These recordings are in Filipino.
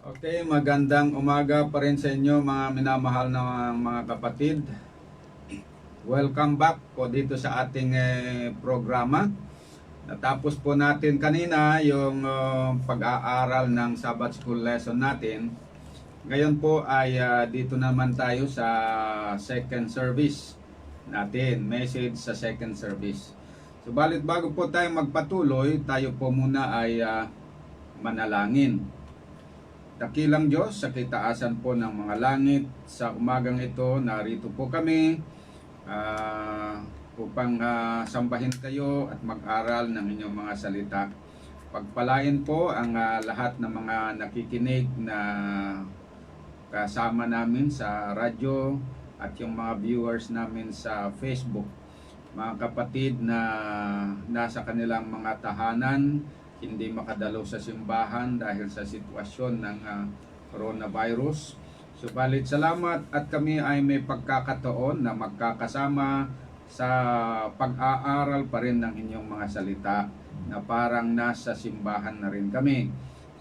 Okay, magandang umaga pa rin sa inyo mga minamahal na mga kapatid. Welcome back po dito sa ating programa. Natapos po natin kanina yung pag-aaral ng Sabbath School lesson natin. Ngayon po ay dito naman tayo sa second service natin, message sa second service. Subalit bago po tayo magpatuloy, tayo po muna ay manalangin. Dakilang Diyos, sa kitaasan po ng mga langit, sa umagang ito, narito po kami upang sambahin kayo at mag-aral ng inyong mga salita. Pagpalain po ang lahat ng mga nakikinig na kasama namin sa radyo at yung mga viewers namin sa Facebook. Mga kapatid na nasa kanilang mga tahanan, hindi makadalo sa simbahan dahil sa sitwasyon ng coronavirus. Subalit salamat at kami ay may pagkakataon na magkakasama sa pag-aaral pa rin ng inyong mga salita na parang nasa simbahan na rin kami.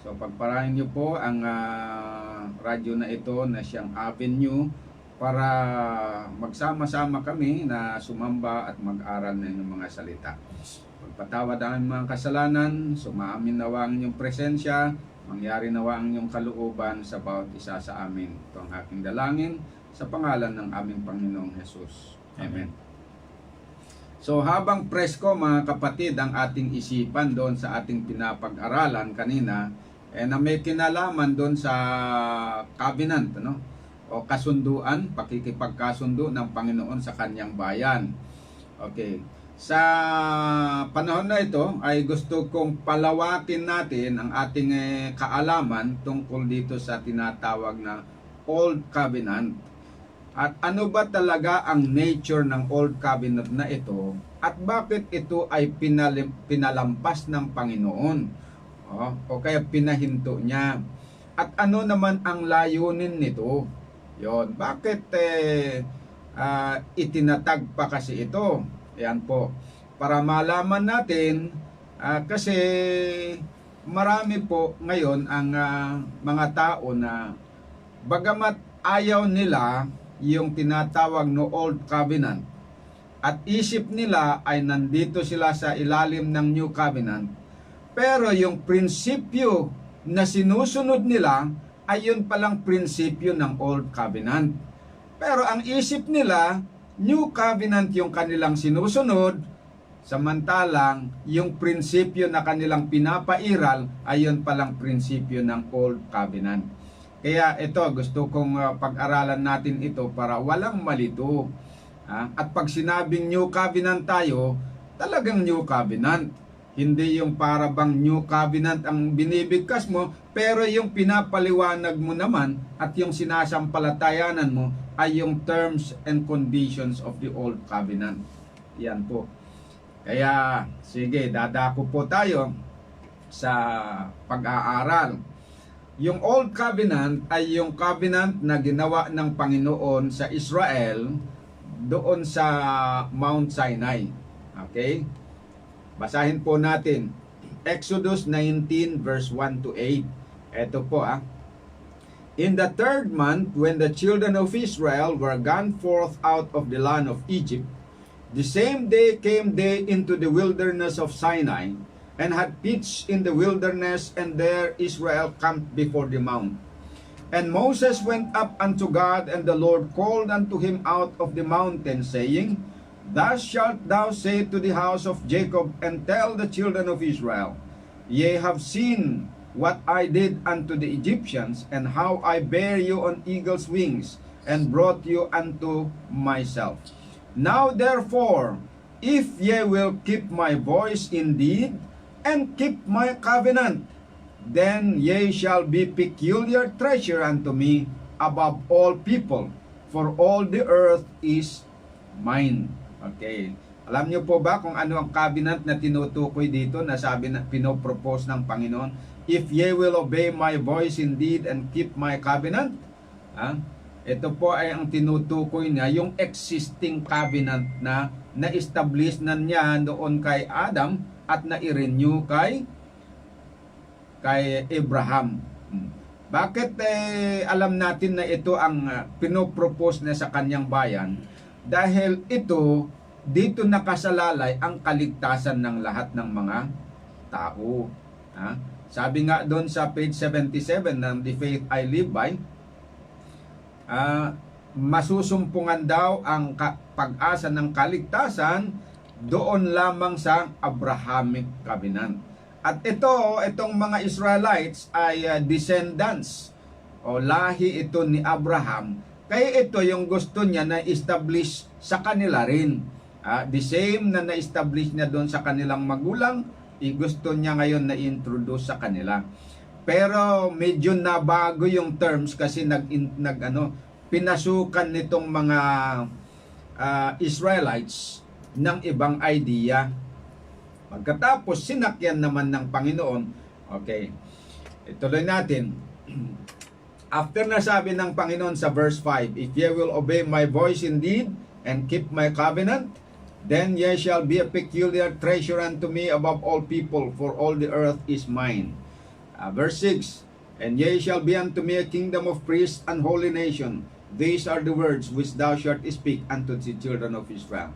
So pagpalain niyo po ang radyo na ito na siyang avenue para magsama-sama kami na sumamba at mag-aral ng inyong mga salita. Pagpatawad ang mga kasalanan, sumaamin nawa ang inyong presensya, mangyari nawa ang inyong kalooban sa bawat isa sa amin. Ito ang aking dalangin sa pangalan ng aming Panginoong Jesus. Amen. So habang presko mga kapatid ang ating isipan doon sa ating pinapag-aralan kanina, na may kinalaman doon sa covenant, o kasunduan, pakikipagkasundo ng Panginoon sa kanyang bayan. Okay. Sa panahon na ito ay gusto kong palawakin natin ang ating kaalaman tungkol dito sa tinatawag na Old Covenant. At ano ba talaga ang nature ng Old Covenant na ito at bakit ito ay pinalampas ng Panginoon o kaya pinahinto niya. At ano naman ang layunin nito? Yon, bakit itinatag pa kasi ito? Yan po. Para malaman natin, kasi marami po ngayon ang mga tao na bagamat ayaw nila yung tinatawag no Old Covenant at isip nila ay nandito sila sa ilalim ng New Covenant, pero yung prinsipyo na sinusunod nila ay yun palang prinsipyo ng Old Covenant. Pero ang isip nila, New Covenant yung kanilang sinusunod, samantalang yung prinsipyo na kanilang pinapairal ay yun palang prinsipyo ng Old Covenant. Kaya ito, gusto kong pag-aralan natin ito para walang malito. At pag sinabing New Covenant tayo, talagang New Covenant. Hindi yung para bang New Covenant ang binibigkas mo, pero yung pinapaliwanag mo naman at yung sinasampalatayanan mo ay yung terms and conditions of the Old Covenant. Yan po. Kaya, sige, dadako po tayo sa pag-aaral. Yung Old Covenant ay yung covenant na ginawa ng Panginoon sa Israel doon sa Mount Sinai. Okay? Basahin po natin. Exodus 19 verse 1 to 8. Ito po In the third month, when the children of Israel were gone forth out of the land of Egypt, the same day came they into the wilderness of Sinai, and had pitched in the wilderness, and there Israel camped before the mount. And Moses went up unto God, and the Lord called unto him out of the mountain, saying, Thus shalt thou say to the house of Jacob, and tell the children of Israel, Ye have seen what I did unto the Egyptians, and how I bare you on eagle's wings, and brought you unto myself. Now therefore, if ye will keep my voice indeed, and keep my covenant, then ye shall be peculiar treasure unto me above all people, for all the earth is mine. Okay. Alam niyo po ba kung ano ang covenant na tinutukoy dito na sabi na pinopropose ng Panginoon? If ye will obey my voice indeed and keep my covenant. Ito po ay ang tinutukoy niya, yung existing covenant na na-establish na niya noon kay Adam at na-renew kay Abraham. Bakit alam natin na ito ang pinopropose na sa kanyang bayan? Dahil ito, dito nakasalalay ang kaligtasan ng lahat ng mga tao. Ha? Sabi nga doon sa page 77 ng The Faith I Live By, masusumpungan daw ang pag-asa ng kaligtasan doon lamang sa Abrahamic Covenant. At itong mga Israelites ay descendants o lahi ito ni Abraham. Kaya ito yung gusto niya na establish sa kanila rin. The same na na-establish niya doon sa kanilang magulang, gusto niya ngayon na introduce sa kanila. Pero medyo nabago yung terms kasi pinasukan nitong mga Israelites ng ibang idea. Pagkatapos sinakyan naman ng Panginoon. Okay, ituloy natin. After nasabi ng Panginoon sa verse 5, "If ye will obey my voice indeed and keep my covenant, then ye shall be a peculiar treasure unto me above all people, for all the earth is mine." Verse 6, "And ye shall be unto me a kingdom of priests and holy nation. These are the words which thou shalt speak unto the children of Israel."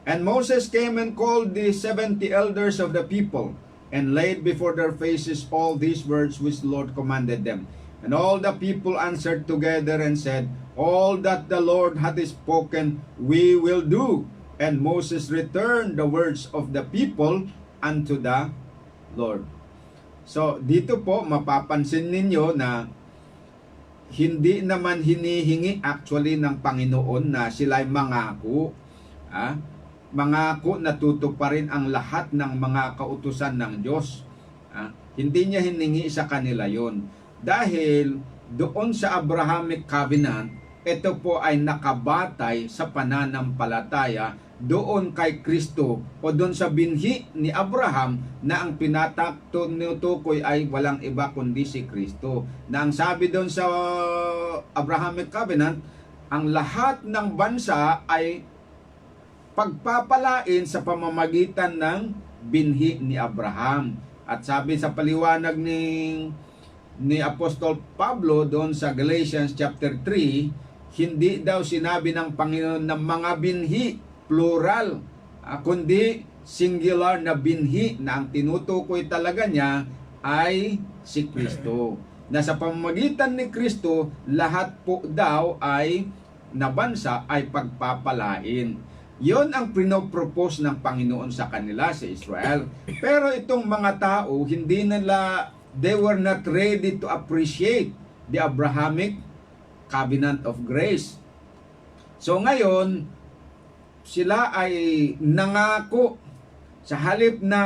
And Moses came and called the 70 elders of the people, and laid before their faces all these words which the Lord commanded them. And all the people answered together and said, "All that the Lord hath spoken, we will do." And Moses returned the words of the people unto the Lord. So, dito po, mapapansin ninyo na hindi naman hinihingi actually ng Panginoon na sila'y mangako. Mangako na tutuparin ang lahat ng mga kautusan ng Diyos. Hindi niya hiningi sa kanila yon. Dahil doon sa Abrahamic Covenant, ito po ay nakabatay sa pananampalataya doon kay Kristo o doon sa binhi ni Abraham na ang pinatutukoy ay walang iba kundi si Kristo. Na ang sabi doon sa Abrahamic Covenant, ang lahat ng bansa ay pagpapalain sa pamamagitan ng binhi ni Abraham. At sabi sa paliwanag ni Apostol Pablo doon sa Galatians chapter 3, hindi daw sinabi ng Panginoon ng mga binhi, plural, kundi singular na binhi na ang tinutukoy talaga niya ay si Kristo. Na sa pamamagitan ni Kristo, lahat po daw ay na bansa ay pagpapalain. Yon ang pinopropose ng Panginoon sa kanila, sa Israel. Pero itong mga tao, they were not ready to appreciate the Abrahamic Covenant of Grace. So ngayon, sila ay nangako sa halip na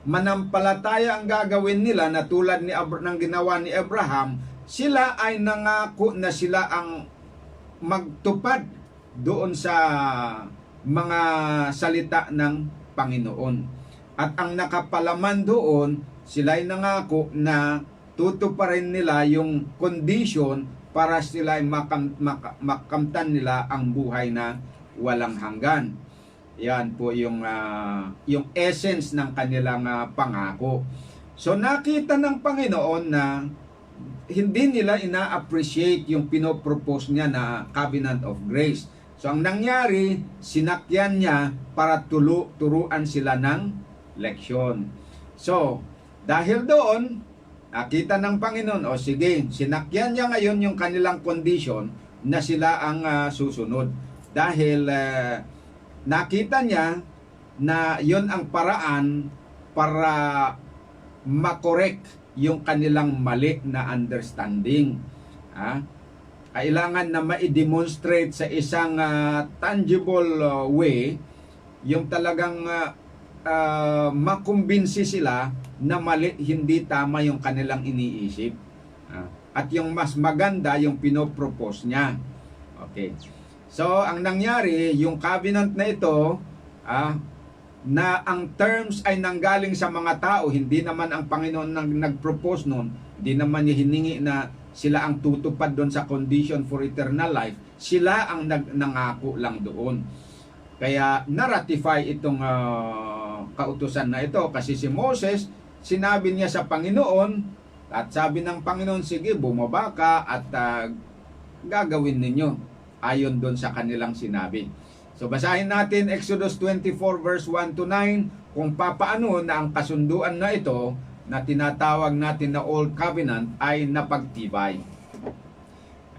manampalataya ang gagawin nila na tulad ng ginawa ni Abraham, sila ay nangako na sila ang magtupad doon sa mga salita ng Panginoon. At ang nakapalaman doon, sila ay nangako na tutuparin nila yung condition para sila ay makamtan nila ang buhay na walang hanggan. Yan po yung essence ng kanilang pangako. So nakita ng Panginoon na hindi nila ina-appreciate yung pinopropose niya na Covenant of Grace. So ang nangyari, sinakyan niya para turuan sila ng leksyon. So, dahil doon, nakita ng Panginoon, o sige, sinakyan niya ngayon yung kanilang condition na sila ang susunod. Dahil nakita niya na yon ang paraan para makorek yung kanilang mali na understanding. Kailangan na ma-demonstrate sa isang tangible way yung talagang makumbinsi sila na mali, hindi tama yung kanilang iniisip. At yung mas maganda yung pinopropose niya. Okay. So, ang nangyari, yung covenant na ito, na ang terms ay nanggaling sa mga tao, hindi naman ang Panginoon nag-propose nun, hindi naman niya hiningi na sila ang tutupad doon sa condition for eternal life, sila ang nangako lang doon. Kaya na-ratify itong kautusan na ito kasi si Moses, sinabi niya sa Panginoon, At sabi ng Panginoon, sige, bumaba ka at gagawin ninyo ayon doon sa kanilang sinabi. So basahin natin Exodus 24 verse 1 to 9 kung papaano na ang kasunduan na ito na tinatawag natin na Old Covenant ay napagtibay.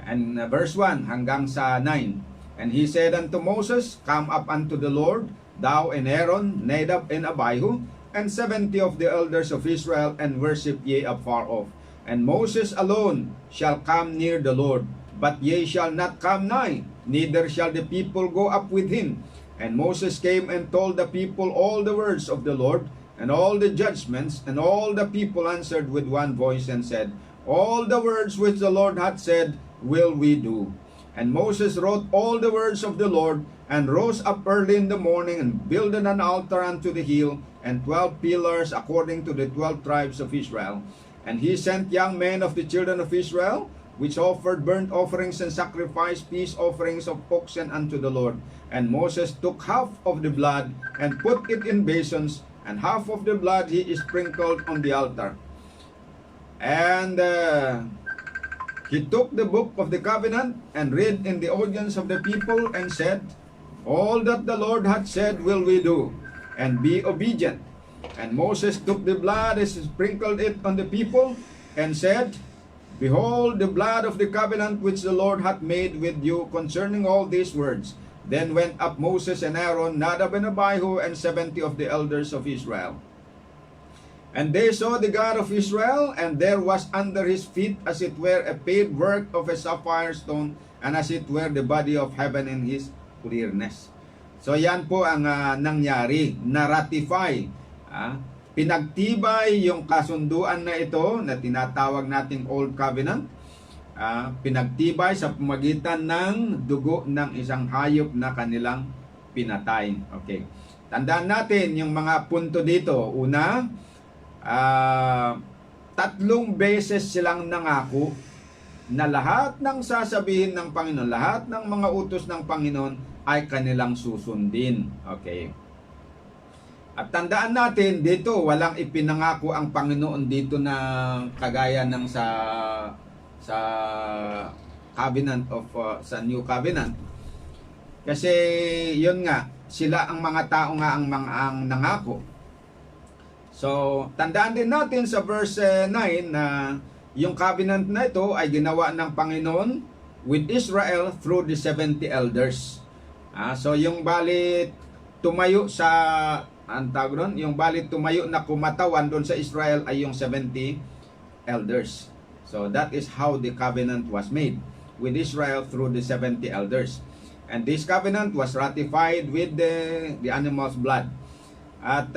And verse 1 hanggang sa 9. And he said unto Moses, Come up unto the Lord, thou and Aaron, Nadab and Abihu, and 70 of the elders of Israel, and worship ye afar off. And Moses alone shall come near the Lord, but ye shall not come nigh, neither shall the people go up with him. And Moses came and told the people all the words of the Lord, and all the judgments, and all the people answered with one voice and said, All the words which the Lord hath said will we do. And Moses wrote all the words of the Lord, and rose up early in the morning, and builded an altar unto the hill, and 12 pillars according to the 12 tribes of Israel. And he sent young men of the children of Israel, which offered burnt offerings and sacrificed peace offerings of oxen unto the Lord. And Moses took half of the blood, and put it in basins, and half of the blood he sprinkled on the altar. And he took the book of the covenant, and read in the audience of the people, and said, All that the Lord hath said will we do, and be obedient. And Moses took the blood, and sprinkled it on the people, and said, Behold the blood of the covenant which the Lord hath made with you concerning all these words. Then went up Moses and Aaron, Nadab and Abihu, and 70 of the elders of Israel. And they saw the God of Israel, and there was under his feet as it were a paved work of a sapphire stone, and as it were the body of heaven in his clearness. So yan po ang nangyari, na-ratify. Pinagtibay yung kasunduan na ito na tinatawag nating Old Covenant. Pinagtibay sa pamagitan ng dugo ng isang hayop na kanilang pinatay. Okay. Tandaan natin yung mga punto dito. Una, 3 beses silang nangako na lahat ng sasabihin ng Panginoon, lahat ng mga utos ng Panginoon ay kanilang susundin. Okay. At tandaan natin dito, walang ipinangako ang Panginoon dito na kagaya ng sa covenant of sa New Covenant. Kasi yun nga, sila ang mga tao nga ang nangako. So, tandaan din natin sa verse 9 na yung covenant na ito ay ginawa ng Panginoon with Israel through the 70 elders. So, yung balit tumayo sa, yung balit tumayo na kumatawan doon sa Israel ay yung 70 elders. So, that is how the covenant was made with Israel through the 70 elders. And this covenant was ratified with the animal's blood. At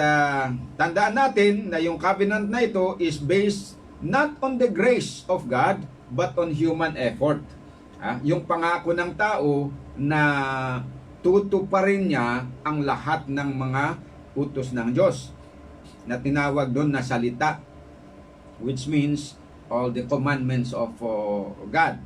tandaan natin na yung covenant na ito is based not on the grace of God, but on human effort. Yung pangako ng tao na tutuparin niya ang lahat ng mga utos ng Diyos na tinawag doon na salita, which means all the commandments of God.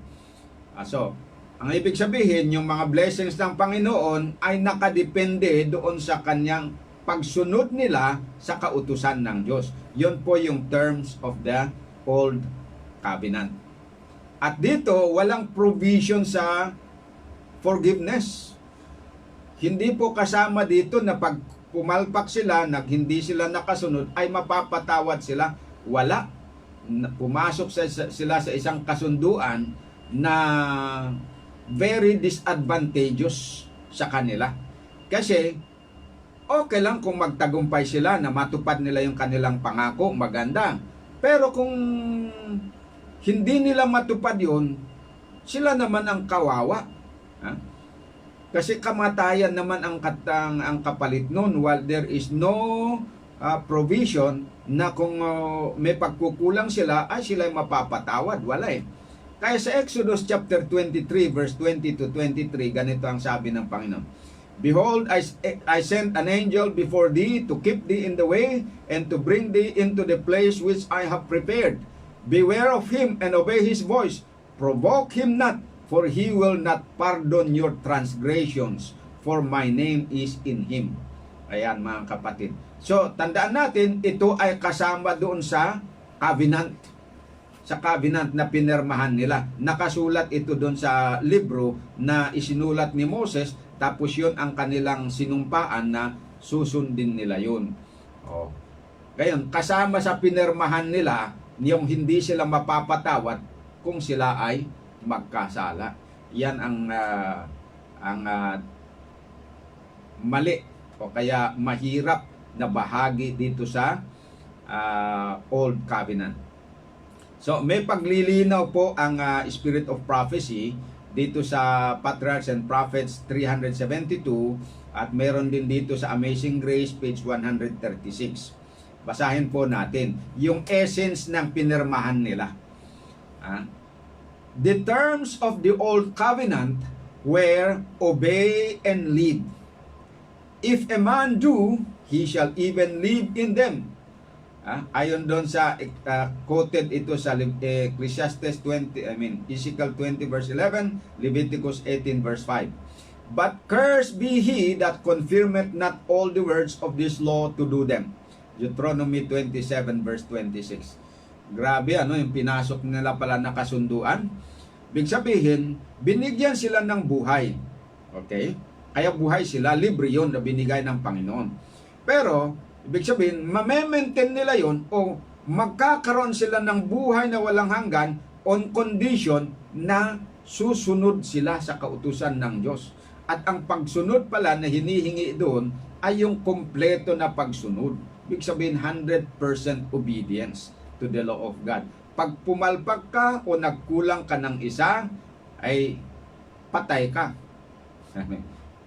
So, ang ibig sabihin, yung mga blessings ng Panginoon ay nakadepende doon sa kanyang pagsunod nila sa kautusan ng Diyos. Yun po yung terms of the Old Covenant. At dito, walang provision sa forgiveness. Hindi po kasama dito na pag pumalpak sila, hindi sila nakasunod, ay mapapatawad sila. Wala. Pumasok sila sa isang kasunduan na very disadvantageous sa kanila. Kasi, okay lang kung magtagumpay sila na matupad nila yung kanilang pangako, maganda. Pero kung hindi nila matupad yun, sila naman ang kawawa. Kasi kamatayan naman ang kapalit nun, while there is no provision na kung may pagkukulang sila, ay sila ay mapapatawad. Wala eh. Kaya sa Exodus chapter 23 verse 20 to 23, ganito ang sabi ng Panginoon. Behold, I sent an angel before thee to keep thee in the way and to bring thee into the place which I have prepared. Beware of him and obey his voice. Provoke him not, for he will not pardon your transgressions, for my name is in him. Ayan mga kapatid. So, tandaan natin, ito ay kasama doon sa covenant. sa covenant na pinirmahan nila. Nakasulat ito doon sa libro na isinulat ni Moses, tapos yun ang kanilang sinumpaan na susundin nila yun. Oh. Ngayon, kasama sa pinirmahan nila, yung hindi sila mapapatawad kung sila ay magkasala. Yan ang mali o kaya mahirap na bahagi dito sa Old Covenant. So may paglilinaw po ang Spirit of Prophecy dito sa Patriarchs and Prophets 372 at meron din dito sa Amazing Grace page 136. Basahin po natin yung essence ng pinirmahan nila. The terms of the Old Covenant were obey and live. If a man do, he shall even live in them. Ayon doon sa quoted ito sa Ecclesiastes 20, Ezekiel 20 verse 11, Leviticus 18 verse 5. But cursed be he that confirmeth not all the words of this law to do them. Deuteronomy 27 verse 26. Grabe yung pinasok nila pala na kasunduan. Big sabihin, binigyan sila ng buhay. Okay? Kaya buhay sila, libre yun na binigay ng Panginoon. Pero, ibig sabihin, ma-maintain nila yun o magkakaroon sila ng buhay na walang hanggan on condition na susunod sila sa kautusan ng Diyos. At ang pagsunod pala na hinihingi doon ay yung kompleto na pagsunod. Ibig sabihin, 100% obedience to the law of God. Pag pumalpak ka o nagkulang ka ng isa, ay patay ka.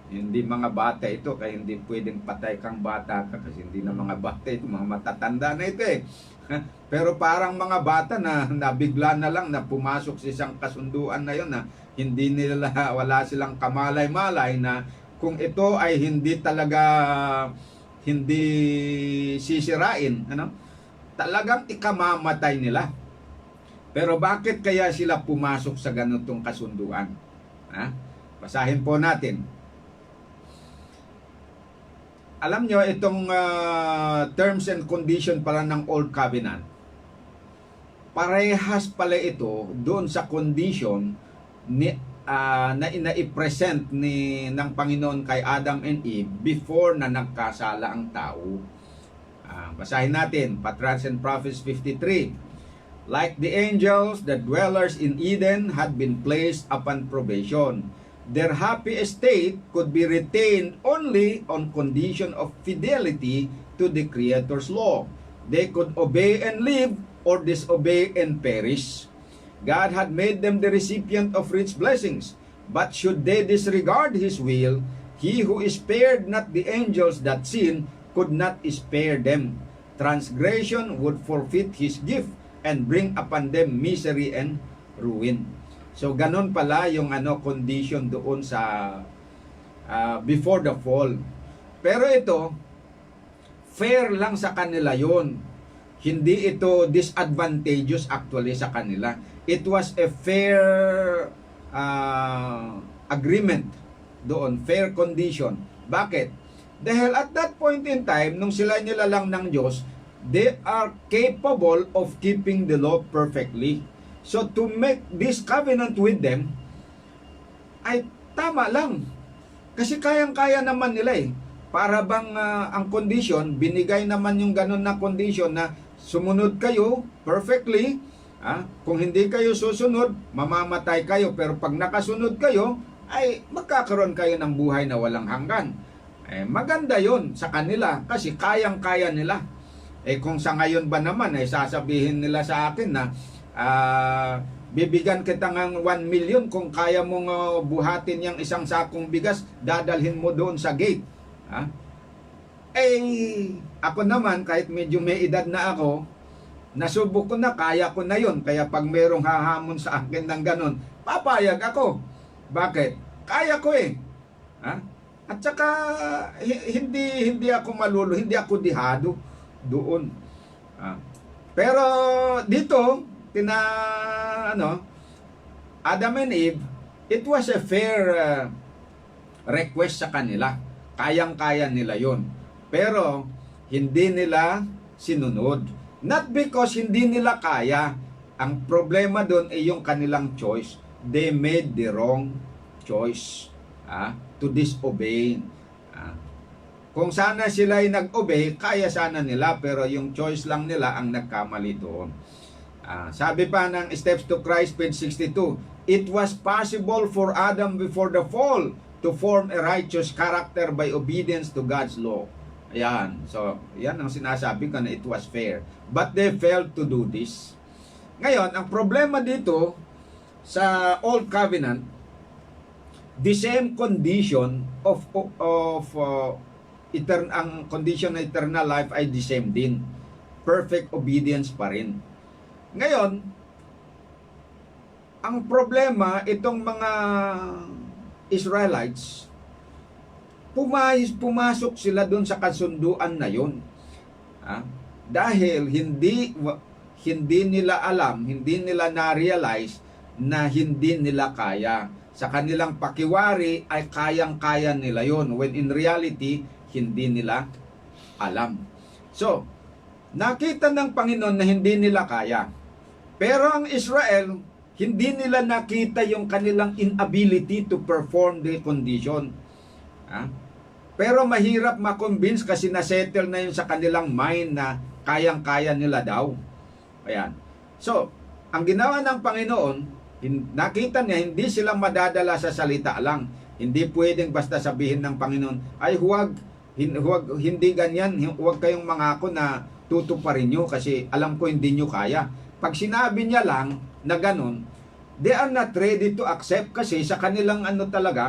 Hindi mga bata ito, kaya hindi pwedeng patay kang bata ka kasi hindi na mga bata ito, mga matatanda na ito eh. Pero parang mga bata na nabigla na lang na pumasok sa isang kasunduan na yon na hindi nila, wala silang kamalay-malay na kung ito ay hindi talaga hindi sisirain, talagang ikamamatay nila. Pero bakit kaya sila pumasok sa ganitong kasunduan? Basahin po natin. Alam nyo, itong terms and condition pala ng Old Covenant, parehas pala ito doon sa condition na i-present ng Panginoon kay Adam and Eve before na nagkasala ang tao. Basahin natin, Patriarchs and Prophets 53. Like the angels, the dwellers in Eden had been placed upon probation. Their happy estate could be retained only on condition of fidelity to the Creator's law. They could obey and live or disobey and perish. God had made them the recipient of rich blessings, but should they disregard His will, He who spared not the angels that sin could not spare them. Transgression would forfeit His gift and bring upon them misery and ruin. So ganon pala yung condition doon sa before the fall. Pero ito fair lang sa kanila yon. Hindi ito disadvantageous actually sa kanila. It was a fair agreement doon, fair condition. Bakit? Dahil at that point in time, nung sila nilalang ng Diyos, they are capable of keeping the law perfectly. So to make this covenant with them ay tama lang. Kasi kayang-kaya naman nila eh. Para bang ang condition, binigay naman yung ganun na condition na sumunod kayo perfectly. Kung hindi kayo susunod, mamamatay kayo. Pero pag nakasunod kayo, ay magkakaroon kayo ng buhay na walang hanggan. Maganda yon sa kanila kasi kayang-kaya nila. Kung sa ngayon ba naman ay sasabihin nila sa akin na bibigyan kita ng 1 million kung kaya mong buhatin yung isang sakong bigas, dadalhin mo doon sa gate. Ako naman kahit medyo may edad na ako, nasubok ko na, kaya ko na yon. Kaya pag merong hahamon sa akin ng ganon, papayag ako. Bakit? Kaya ko eh. At saka hindi ako malulo, hindi ako dihado doon. Pero dito Adam and Eve, it was a fair request sa kanila. Kayang-kaya nila yon. Pero hindi nila sinunod. Not because hindi nila kaya, Ang problema doon ay yung kanilang choice. They made the wrong choice to disobey. Kung sana sila ay nag-obey, kaya sana nila, pero yung choice lang nila ang nagkamali doon. Sabi pa ng Steps to Christ, page 62, it was possible for Adam before the fall to form a righteous character by obedience to God's law. Ayan. So, yan ang sinasabi ko na it was fair. But they failed to do this. Ngayon, ang problema dito sa Old Covenant, the same condition ang condition ng eternal life ay the same din. Perfect obedience pa rin. Ngayon, ang problema, itong mga Israelites, pumasok sila doon sa kasunduan na yun. Dahil hindi nila alam, hindi nila na-realize na hindi nila kaya. Sa kanilang pakiwari ay kayang-kaya nila yon, when in reality, hindi nila alam. So, nakita ng Panginoon na hindi nila kaya. Pero ang Israel, hindi nila nakita yung kanilang inability to perform the condition. Pero mahirap makonvince kasi nasettle na yun sa kanilang mind na kayang-kaya nila daw. Ayan. So, ang ginawa ng Panginoon, nakita niya hindi sila madadala sa salita lang. Hindi pwedeng basta sabihin ng Panginoon, ay hindi ganyan, huwag kayong mangako na tutuparin nyo kasi alam ko hindi nyo kaya. Pag sinabi niya lang na ganun, they are not ready to accept kasi sa kanilang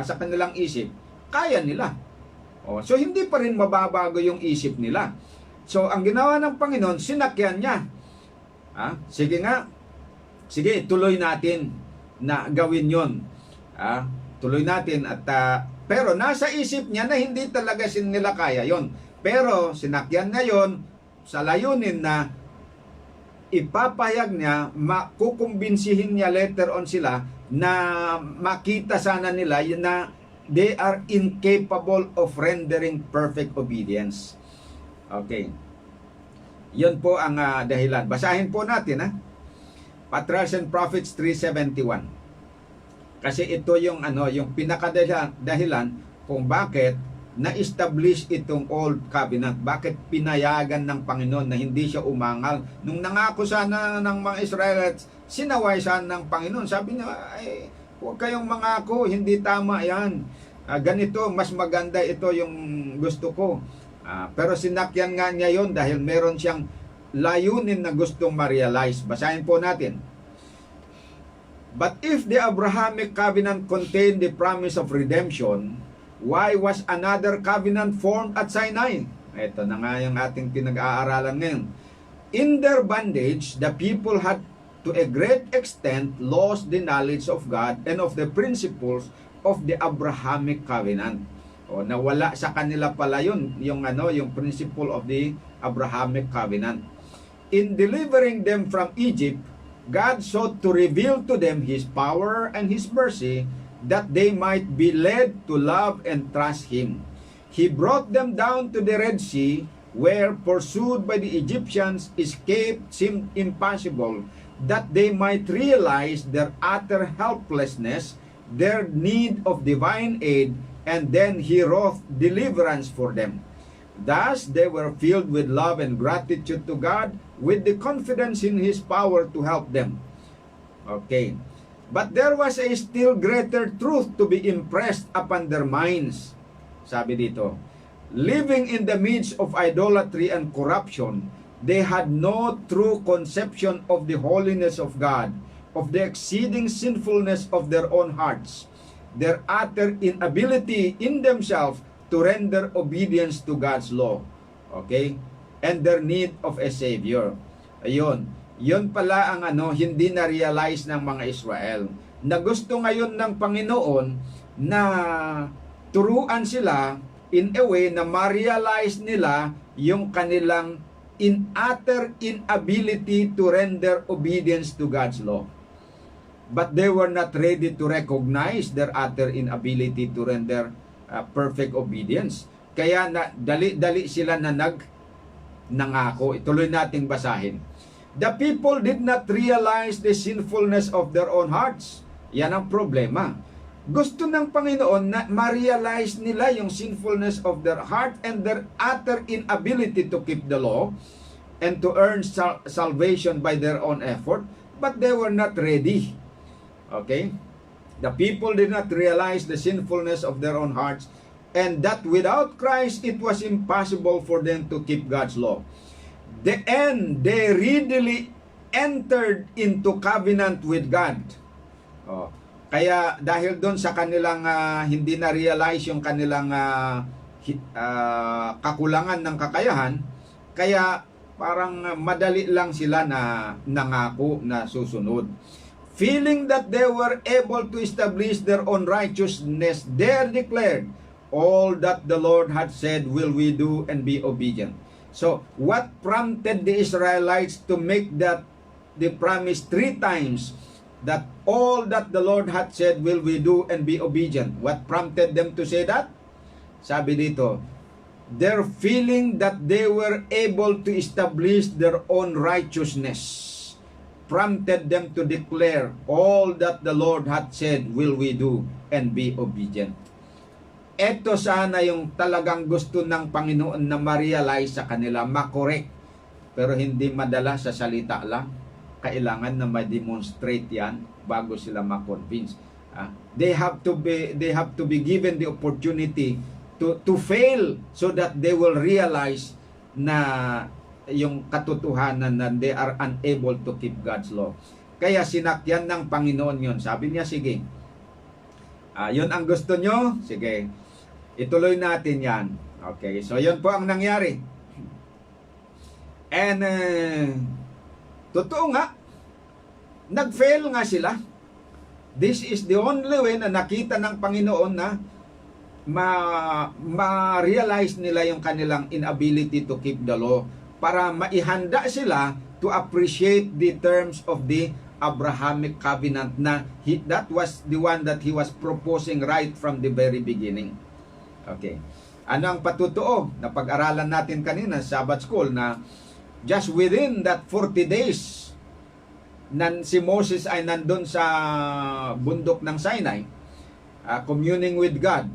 sa kanilang isip, kaya nila. So hindi pa rin mababago yung isip nila. So ang ginawa ng Panginoon, sinakyan niya. Sige nga, sige, tuloy natin na gawin yon. Tuloy natin at pero nasa isip niya na hindi talaga nila kaya yon. Pero sinakyan niya yon sa layunin na ipapahayag niya, kukumbinsihin niya later on sila na makita sana nila na they are incapable of rendering perfect obedience. Okay. Yun po ang dahilan. Basahin po natin Patriarchs and Prophets 3:71. Kasi ito yung yung pinakadahilan kung bakit na-establish itong Old Covenant. Bakit pinayagan ng Panginoon na hindi siya umangal. Nung nangako sana ng mga Israelites, sinaway sana ng Panginoon. Sabi niya, ay, huwag kayong mangako, hindi tama yan. Ganito, mas maganda ito yung gusto ko. Pero sinakyan nga niya yon dahil meron siyang layunin na gustong ma-realize. Basahin po natin. But if the Abrahamic covenant contained the promise of redemption, why was another covenant formed at Sinai? Ito na nga yung ating pinag-aaralan ngayon. In their bondage, the people had to a great extent lost the knowledge of God and of the principles of the Abrahamic covenant. Nawala sa kanila pala yun, yung principle of the Abrahamic covenant. In delivering them from Egypt, God sought to reveal to them His power and His mercy that they might be led to love and trust Him. He brought them down to the Red Sea, where, pursued by the Egyptians, escape seemed impossible, that they might realize their utter helplessness, their need of divine aid, and then He wrought deliverance for them. Thus, they were filled with love and gratitude to God, with the confidence in His power to help them. Okay. But there was a still greater truth to be impressed upon their minds. Sabi dito, living in the midst of idolatry and corruption, they had no true conception of the holiness of God, of the exceeding sinfulness of their own hearts, their utter inability in themselves to render obedience to God's law. Okay? And their need of a Savior. Ayun. Yun pala ang hindi na-realize ng mga Israel. Na gusto ngayon ng Panginoon na turuan sila in a way na ma-realize nila yung kanilang utter inability to render obedience to God's law. But they were not ready to recognize their utter inability to render perfect obedience. Kaya dali-dali sila na nangako. Ituloy nating basahin. The people did not realize the sinfulness of their own hearts. Yan ang problema. Gusto ng Panginoon na ma-realize nila yung sinfulness of their heart and their utter inability to keep the law and to earn salvation by their own effort, but they were not ready. Okay? The people did not realize the sinfulness of their own hearts, and that without Christ, it was impossible for them to keep God's law. They readily entered into covenant with God. Oh. Kaya dahil doon sa kanilang hindi na-realize yung kanilang kakulangan ng kakayahan, kaya parang madali lang sila na nangako na susunod. Feeling that they were able to establish their own righteousness, they declared, all that the Lord had said will we do and be obedient. So, what prompted the Israelites to make that the promise 3 times, that all that the Lord had said will we do and be obedient? What prompted them to say that? Sabi dito, their feeling that they were able to establish their own righteousness prompted them to declare, all that the Lord had said will we do and be obedient. Ito sana yung talagang gusto ng Panginoon na ma-realize sa kanila, makorek. Pero hindi madala sa salita lang. Kailangan na ma-demonstrate yan bago sila ma-convince. They have to be given the opportunity to fail so that they will realize na yung katotohanan na they are unable to keep God's law. Kaya sinakyan ng Panginoon yun. Sabi niya, sige, yun ang gusto nyo, sige, ituloy natin yan. Okay, so yun po ang nangyari. And totoo nga, nag-fail nga sila. This is the only way na nakita ng Panginoon na ma-realize nila yung kanilang inability to keep the law para maihanda sila to appreciate the terms of the Abrahamic covenant na that was the one that he was proposing right from the very beginning. Okay. Ano ang patutuo na pag-aralan natin kanina sa Sabbath School na just within that 40 days si Moses ay nandun sa bundok ng Sinai, communing with God,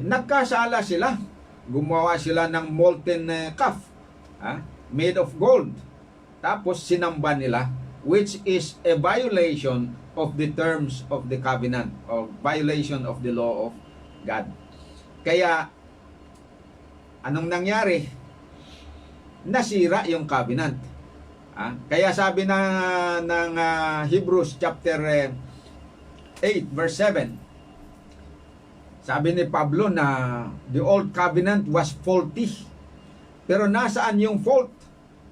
nagkasala sila. Gumawa sila ng molten calf, made of gold. Tapos sinamba nila, which is a violation of the terms of the covenant, or violation of the law of God. Kaya, anong nangyari? Nasira yung covenant. Kaya sabi ng Hebrews chapter 8 verse 7, sabi ni Pablo na the old covenant was faulty. Pero nasaan yung fault?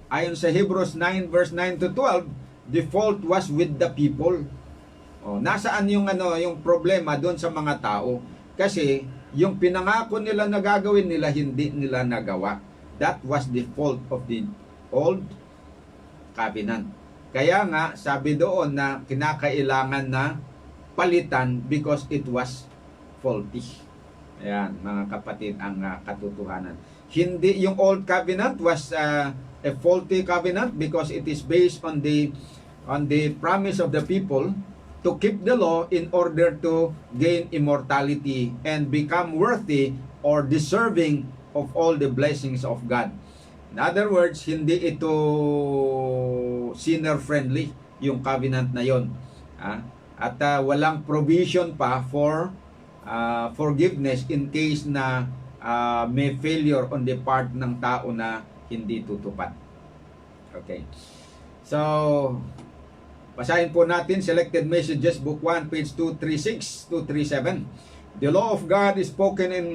Ayon sa Hebrews 9 verse 9 to 12, the fault was with the people. Nasaan yung yung problema doon sa mga tao? Kasi yung pinangako nila na gagawin nila, hindi nila nagawa. That was the fault of the old covenant. Kaya nga, sabi doon na kinakailangan na palitan because it was faulty. Ayan, mga kapatid, ang katotohanan. Hindi, yung old covenant was a faulty covenant because it is based on the promise of the people to keep the law in order to gain immortality and become worthy or deserving of all the blessings of God. In other words, hindi ito sinner-friendly, yung covenant na yon. At walang provision pa for forgiveness in case na may failure on the part ng tao na hindi tutupad. Okay. So, basahin po natin Selected Messages, Book 1, page 236, 237. The law of God is spoken in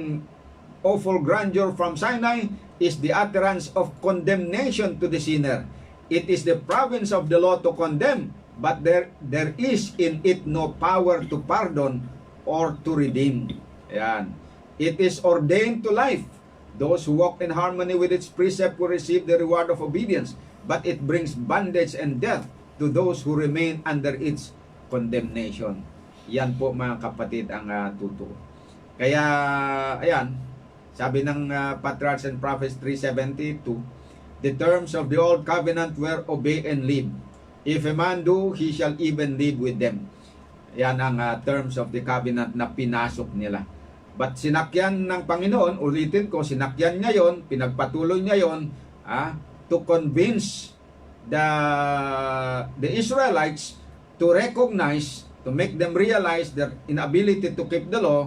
awful grandeur from Sinai is the utterance of condemnation to the sinner. It is the province of the law to condemn, but there is in it no power to pardon or to redeem. Ayan. It is ordained to life. Those who walk in harmony with its precept will receive the reward of obedience, but it brings bondage and death to those who remain under its condemnation. Yan po mga kapatid ang totoo. Kaya, ayan, sabi ng Patriarchs and Prophets 3:72, The terms of the old covenant were obey and live. If a man do, he shall even live with them. Yan ang terms of the covenant na pinasok nila. But sinakyan ng Panginoon, ulitin ko, sinakyan niya yon, pinagpatuloy niya yon, to convince the Israelites to recognize, to make them realize their inability to keep the law,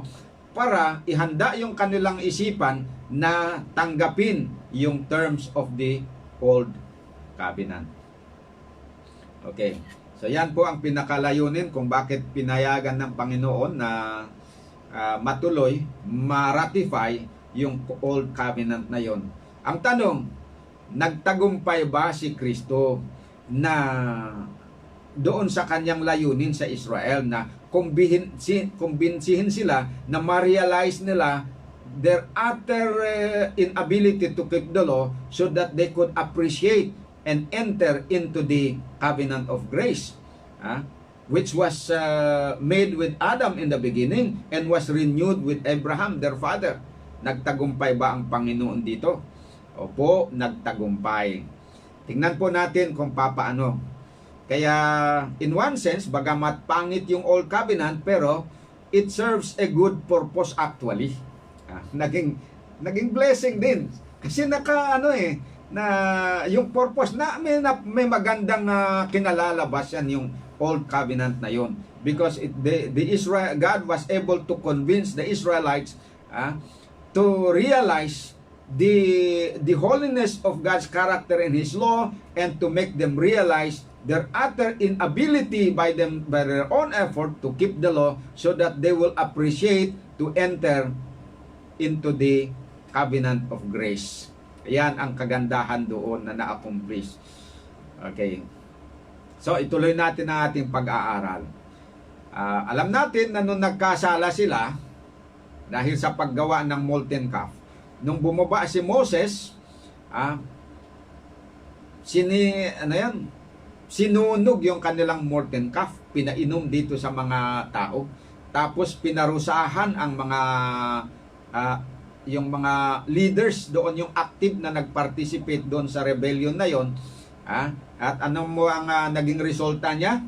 para ihanda yung kanilang isipan na tanggapin yung terms of the old covenant. Okay. So yan po ang pinakalayunin kung bakit pinayagan ng Panginoon na matuloy, ma-ratify yung old covenant na yon. Ang tanong, nagtagumpay ba si Kristo na doon sa kanyang layunin sa Israel na kumbinsihin sila na ma-realize nila their utter inability to keep the law so that they could appreciate and enter into the covenant of grace, which was made with Adam in the beginning and was renewed with Abraham, their father. Nagtagumpay ba ang Panginoon dito? Opo, nagtagumpay. Tingnan po natin kung papaano. Kaya, in one sense, bagamat pangit yung old covenant, pero it serves a good purpose actually. Naging blessing din. Kasi na yung purpose na may magandang kinalalabas yan yung old covenant na yon, because God was able to convince the Israelites to realize the holiness of God's character and His law, and to make them realize their utter inability by their own effort to keep the law, so that they will appreciate to enter into the covenant of grace. Yan ang kagandahan doon na na-accomplish. Okay. So, ituloy natin ang ating pag-aaral. Alam natin na nung nagkasala sila, dahil sa paggawa ng molten calf, nung bumaba si Moses, sinunog yung kanilang molten calf, pinainom dito sa mga tao, tapos pinarusahan ang yung mga leaders doon, yung active na nag-participate doon sa rebellion na yon. At ano mo ang naging resulta niya?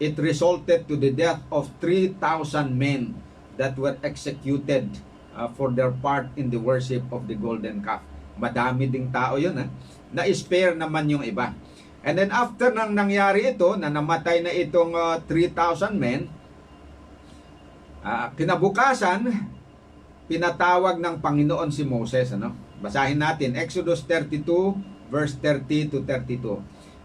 It resulted to the death of 3,000 men that were executed for their part in the worship of the golden calf. Madami ding tao yun. Na-spare naman yung iba. And then after nang nangyari ito, na namatay na itong 3,000 men, kinabukasan, pinatawag ng Panginoon si Moses. Basahin natin, Exodus 32, verse 30 to 32.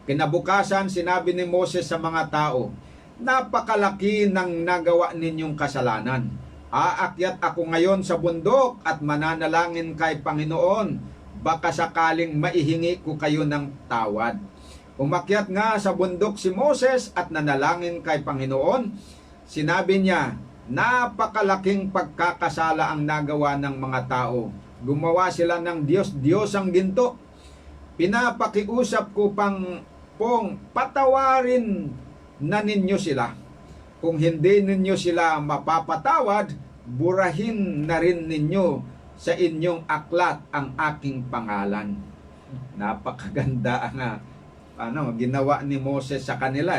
Kinabukasan, sinabi ni Moses sa mga tao, napakalaki ng nagawa ninyong kasalanan. Aakyat ako ngayon sa bundok at mananalangin kay Panginoon. Baka sakaling maihingi ko kayo ng tawad. Umakyat nga sa bundok si Moses at nanalangin kay Panginoon. Sinabi niya, napakalaking pagkakasala ang nagawa ng mga tao. Gumawa sila ng Diyos ang ginto. Pinapakiusap ko pong patawarin na ninyo sila. Kung hindi ninyo sila mapapatawad, burahin na rin ninyo sa inyong aklat ang aking pangalan. Napakaganda ang ginawa ni Moses sa kanila.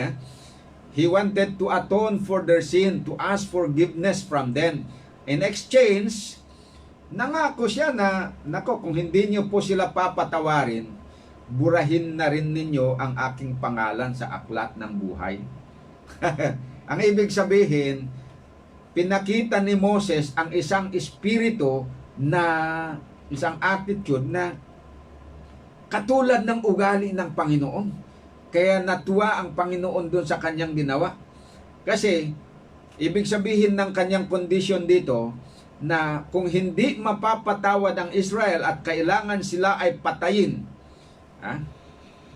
He wanted to atone for their sin, to ask forgiveness from them. In exchange, nangako siya na, kung hindi niyo po sila papatawarin, burahin na rin ninyo ang aking pangalan sa aklat ng buhay. Ang ibig sabihin, pinakita ni Moses ang isang espiritu na, isang attitude na katulad ng ugali ng Panginoon. Kaya natuwa ang Panginoon doon sa kanyang ginawa. Kasi, ibig sabihin ng kanyang condition dito, na kung hindi mapapatawad ang Israel at kailangan sila ay patayin,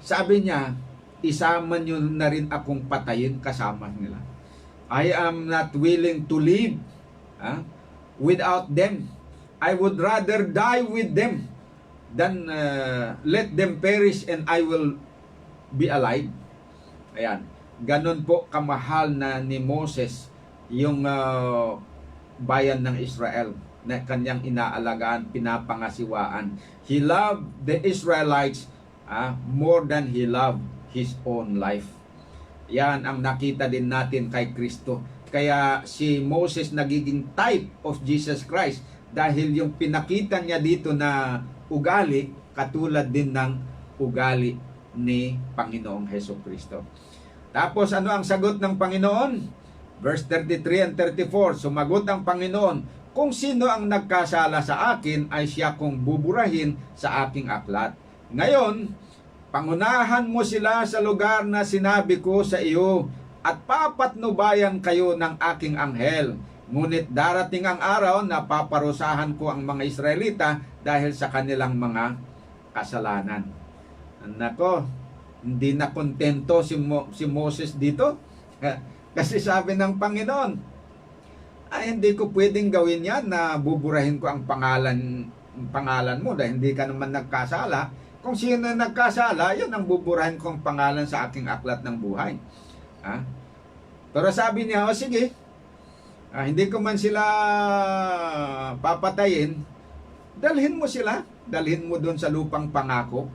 sabi niya, isama niyo na rin akong patayin kasama nila. I am not willing to live without them. I would rather die with them than let them perish and I will be alive. Ayan. Ganon po kamahal na ni Moses yung bayan ng Israel na kanyang inaalagaan, pinapangasiwaan. He loved the Israelites more than he loved his own life. Yan ang nakita din natin kay Kristo. Kaya si Moses nagiging type of Jesus Christ dahil yung pinakita niya dito na ugali katulad din ng ugali ni Panginoong Hesukristo. Tapos ano ang sagot ng Panginoon? Verse 33 and 34, sumagot ang Panginoon, kung sino ang nagkasala sa akin ay siya kong buburahin sa aking aklat. Ngayon, pangunahan mo sila sa lugar na sinabi ko sa iyo at papatnubayan kayo ng aking anghel. Ngunit darating ang araw na paparusahan ko ang mga Israelita dahil sa kanilang mga kasalanan. Nako, hindi na kontento si Moses dito. Kasi sabi ng Panginoon, ay hindi ko pwedeng gawin yan na buburahin ko ang pangalan mo dahil hindi ka naman nagkasala. Kung sino nagkasala, yun ang buburahin kong pangalan sa aking aklat ng buhay. Pero sabi niya, sige, hindi ko man sila papatayin, dalhin mo sila, dalhin mo doon sa lupang pangako.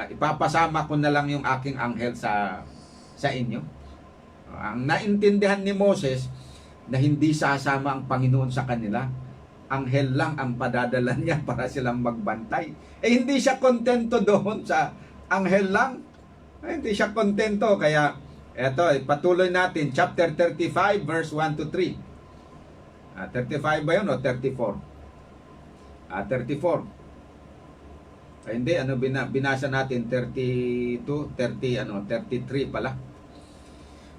Ipapasama ko na lang yung aking anghel sa inyo. Ang naintindihan ni Moses na hindi sasama ang Panginoon sa kanila, anghel lang ang padadala niya para silang magbantay. Hindi siya kontento doon sa anghel lang. Hindi siya kontento. Kaya eto, patuloy natin chapter 35 verse 1 to 3. 35 ba yun o 34? 34. Hindi, binasa natin 32, 33 pala.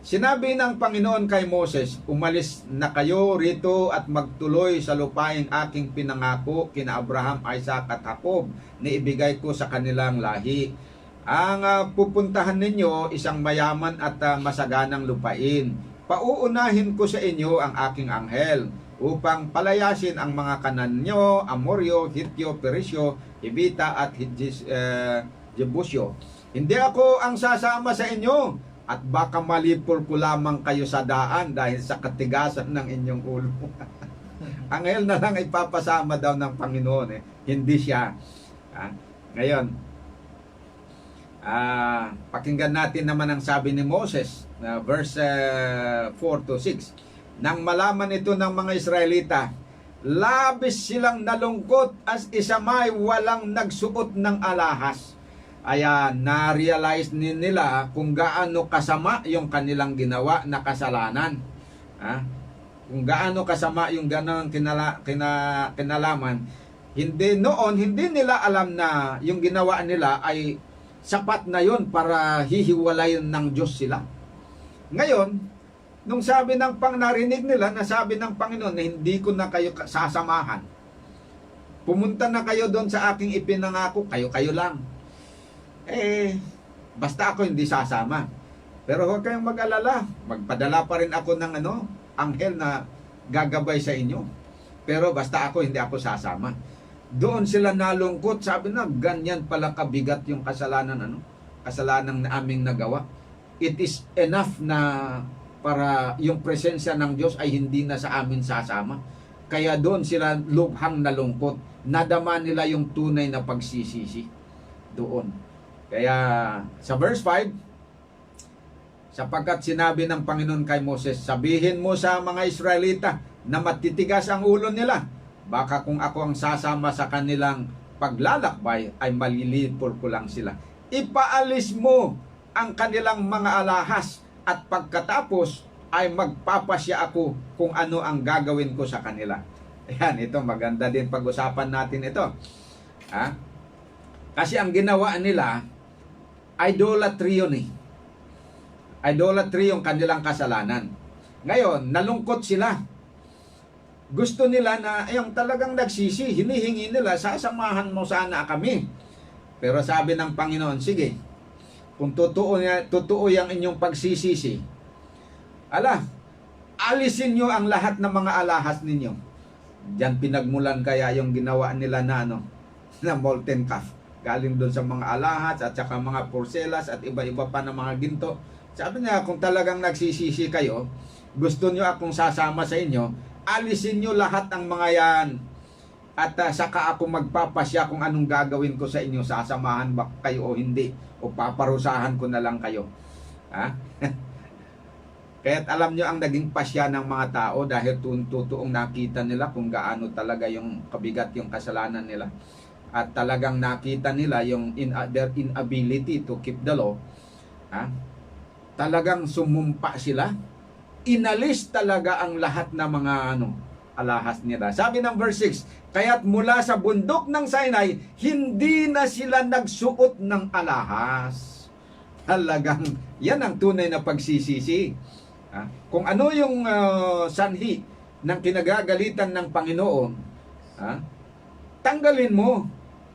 Sinabi ng Panginoon kay Moses, umalis na kayo rito at magtuloy sa lupaing aking pinangako kina Abraham, Isaac at Jacob na ibigay ko sa kanilang lahi. Ang pupuntahan ninyo isang mayaman at masaganang lupain. Pauunahin ko sa inyo ang aking anghel upang palayasin ang mga Kananyo, Amoryo, Hityo, Perisyo, Hibita at Jebusyo. Hindi ako ang sasama sa inyo at baka malipol ko lamang kayo sa daan dahil sa katigasan ng inyong ulo. Anghel na lang ipapasama daw ng Panginoon. Hindi siya. Ngayon, pakinggan natin naman ang sabi ni Moses, verse 4 to 6. Nang malaman ito ng mga Israelita, labis silang nalungkot as isamay walang nagsuot ng alahas. Na-realize nila kung gaano kasama yung kanilang ginawa na kasalanan. Kung gaano kasama yung ganang kinalaman. Hindi nila alam na yung ginawa nila ay sapat na yun para hihiwalayin ng Diyos sila. Ngayon, nung sabi ng narinig nila na sabi ng Panginoon na hindi ko na kayo sasamahan. Pumunta na kayo doon sa aking ipinangako, kayo lang. Basta ako hindi sasama. Pero huwag kayong mag-alala. Magpadala pa rin ako ng anghel na gagabay sa inyo. Pero basta hindi ako sasama. Doon sila nalungkot. Sabi na, ganyan pala kabigat yung kasalanan na aming nagawa. It is enough na para yung presensya ng Diyos ay hindi na sa amin sasama. Kaya doon sila lubhang nalungkot. Nadama nila yung tunay na pagsisisi doon. Kaya sa verse 5, sapagkat sinabi ng Panginoon kay Moses, sabihin mo sa mga Israelita na matitigas ang ulo nila. Baka kung ako ang sasama sa kanilang paglalakbay ay malilipol ko lang sila. Ipaalis mo ang kanilang mga alahas at pagkatapos ay magpapasya ako kung ano ang gagawin ko sa kanila. Ayan, ito maganda din pag-usapan natin ito. Kasi ang ginawa nila, idolatry yun Idolatry yung kanilang kasalanan. Ngayon, nalungkot sila. Gusto nila na, yung talagang nagsisi, hinihingi nila, sasamahan mo sana kami. Pero sabi ng Panginoon, sige, kung totoo yung inyong pagsisisi, alisin nyo ang lahat ng mga alahas ninyo. Diyan pinagmulan kaya yung ginawa nila na molten calf. Galing doon sa mga alahas at saka mga porcelas at iba-iba pa na mga ginto. Sabi niya, kung talagang nagsisisi kayo, gusto nyo akong sasama sa inyo, alisin nyo lahat ng mga yan. At saka ako magpapasya kung anong gagawin ko sa inyo, sasamahan ba kayo o hindi, o paparusahan ko na lang kayo. Ha? Kaya't alam nyo ang naging pasya ng mga tao dahil totoong nakita nila kung gaano talaga yung kabigat yung kasalanan nila. At talagang nakita nila yung their inability to keep the law. Ha? Talagang sumumpa sila. Inalis talaga ang lahat ng mga alahas nila. Sabi ng verse 6, kaya't mula sa bundok ng Sinai, hindi na sila nagsuot ng alahas. Talagang, yan ang tunay na pagsisisi. Kung ano yung sanhi ng kinagagalitan ng Panginoon, tanggalin mo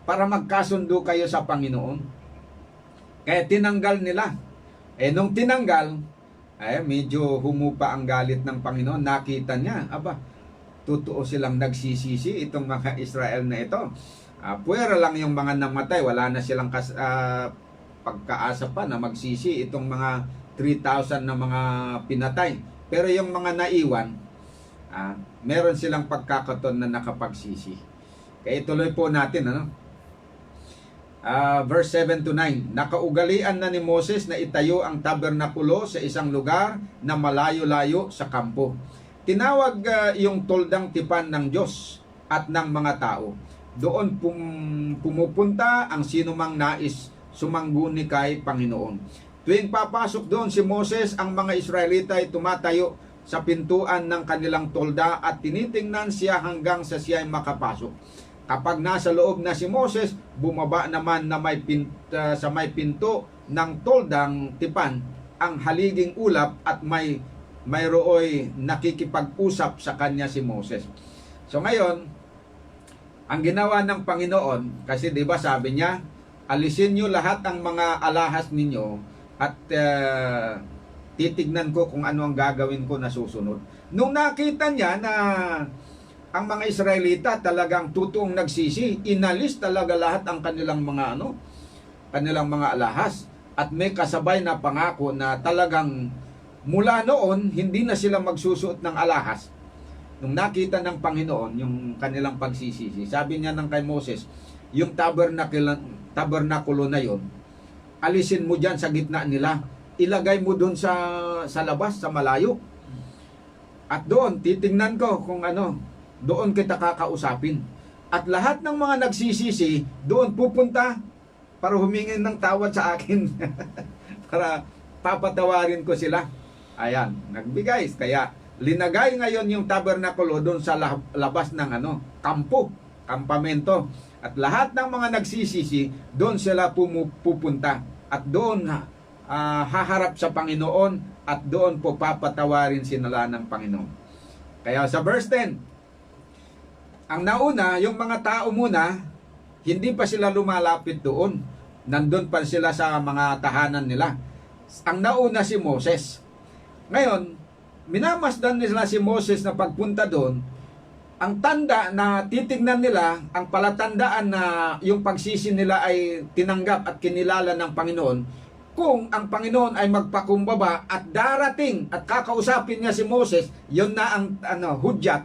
para magkasundo kayo sa Panginoon. Kaya tinanggal nila. Nung tinanggal, medyo humupa ang galit ng Panginoon. Nakita niya, totoo silang nagsisisi itong mga Israel na ito. Puwera lang yung mga namatay, wala na silang pagkaasa pa na magsisi itong mga 3,000 na mga pinatay. Pero yung mga naiwan, meron silang pagkakaton na nakapagsisi. Kaya ituloy po natin, verse 7 to 9. Nakaugalian na ni Moses na itayo ang tabernakulo sa isang lugar na malayo-layo sa kampo. Tinawag yung toldang tipan ng Diyos at ng mga tao. Doon pumupunta ang sinumang nais sumangguni kay Panginoon. Tuwing papasok doon si Moses, ang mga Israelita ay tumatayo sa pintuan ng kanilang tolda at tinitingnan siya hanggang sa siya ay makapasok. Kapag nasa loob na si Moses, bumaba naman na sa may pinto ng toldang tipan ang haliging ulap at mayrooy nakikipag-usap sa kanya si Moses. So ngayon, ang ginawa ng Panginoon, kasi 'di ba sabi niya, alisin niyo lahat ang mga alahas ninyo at titignan ko kung ano ang gagawin ko na susunod. Nung nakita niya na ang mga Israelita talagang totoong nagsisi, inalis talaga lahat ang kanilang mga alahas at may kasabay na pangako na talagang mula noon hindi na sila magsusuot ng alahas. Nung nakita ng Panginoon yung kanilang pagsisisi, sabi niya kay Moses, yung tabernakulo na yon, alisin mo diyan sa gitna nila, ilagay mo doon sa labas, sa malayo. At doon titingnan ko kung doon kita kakausapin. At lahat ng mga nagsisisi, doon pupunta para humingi ng tawad sa akin. Para papatawarin ko sila. Ayan, nagbigay. Kaya linagay ngayon yung tabernakulo doon sa labas ng kampamento. At lahat ng mga nagsisisi, doon sila pupunta. At doon haharap sa Panginoon at doon po papatawarin sila ng Panginoon. Kaya sa verse 10, ang nauna, yung mga tao muna, hindi pa sila lumalapit doon. Nandun pa sila sa mga tahanan nila. Ang nauna si Moses. Ngayon, minamasdan nila si Moses na pagpunta doon. Ang tanda na titignan nila, ang palatandaan na yung pagsisi nila ay tinanggap at kinilala ng Panginoon, kung ang Panginoon ay magpakumbaba at darating at kakausapin niya si Moses, yun na ang hudyat.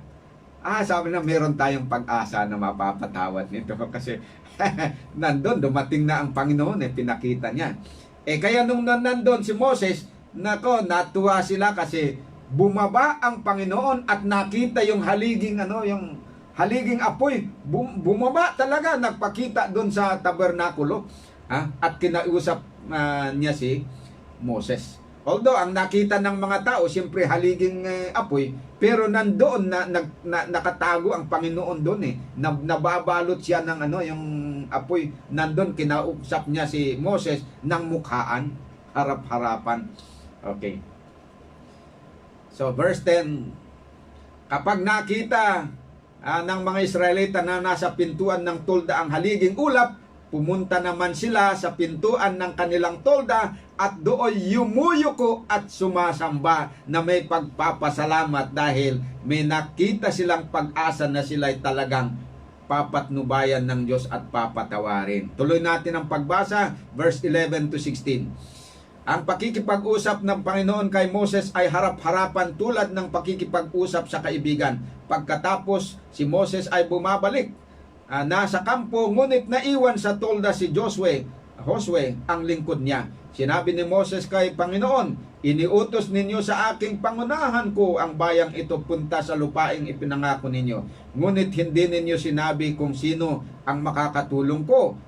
Sabi na meron tayong pag-asa na mapapatawad nito kasi nandun, dumating na ang Panginoon, pinakita niya. Kaya nung nandun si Moses, natuwa sila kasi bumaba ang Panginoon at nakita yung haliging apoy. Bumaba talaga, nagpakita doon sa tabernakulo, at kinausap niya si Moses. Although ang nakita ng mga tao siyempre haliging apoy, pero nandoon nakatago ang Panginoon doon nababalot siya ng yung apoy. Nandoon kinausap niya si Moses ng mukhaan, harap-harapan. Okay. So verse 10, kapag nakita ng mga Israelita na nasa pintuan ng tolda ang haliging ulap, pumunta naman sila sa pintuan ng kanilang tolda at doon yumuyuko at sumasamba na may pagpapasalamat dahil may nakita silang pag-asa na sila ay talagang papatnubayan ng Diyos at papatawarin. Tuloy natin ang pagbasa, verse 11 to 16. Ang pakikipag-usap ng Panginoon kay Moses ay harap-harapan tulad ng pakikipag-usap sa kaibigan. Pagkatapos, si Moses ay bumabalik nasa kampo, ngunit naiwan sa tolda si Josue ang lingkod niya. Sinabi ni Moses kay Panginoon, iniutos ninyo sa aking pangunahan ko ang bayang ito punta sa lupaing ipinangako ninyo. Ngunit hindi ninyo sinabi kung sino ang makakatulong ko.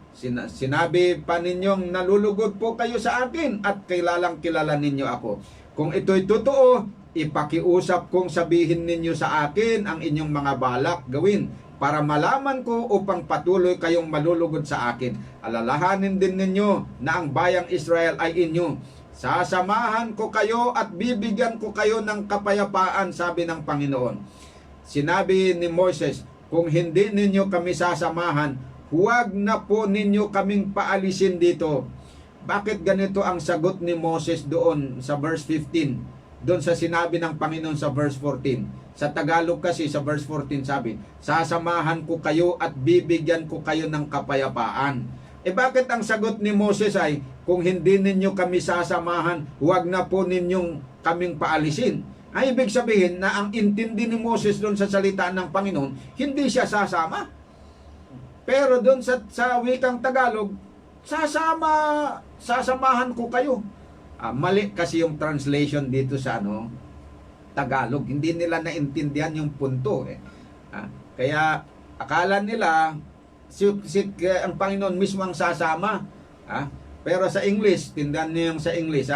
Sinabi pa ninyong nalulugod po kayo sa akin at kilalang kilala ninyo ako. Kung ito'y totoo, ipakiusap kong sabihin ninyo sa akin ang inyong mga balak gawin para malaman ko upang patuloy kayong malulugod sa akin. Alalahanin din ninyo na ang bayang Israel ay inyo. Sasamahan ko kayo at bibigyan ko kayo ng kapayapaan, sabi ng Panginoon. Sinabi ni Moses, kung hindi ninyo kami sasamahan, huwag na po ninyo kaming paalisin dito. Bakit ganito ang sagot ni Moses doon sa verse 15? Doon sa sinabi ng Panginoon sa verse 14. Sa Tagalog kasi sa verse 14 sabi, sasamahan ko kayo at bibigyan ko kayo ng kapayapaan. Bakit ang sagot ni Moses ay, kung hindi ninyo kami sasamahan, huwag na po ninyong kaming paalisin? Ay ibig sabihin na ang intindi ni Moses doon sa salita ng Panginoon, hindi siya sasama. Pero doon sa wikang Tagalog, sasamahan ko kayo. Mali kasi yung translation dito sa Tagalog. Hindi nila naintindihan yung punto. Kaya akala nila ang Panginoon mismo ang sasama. Pero sa English, tindahan niyo yung sa English.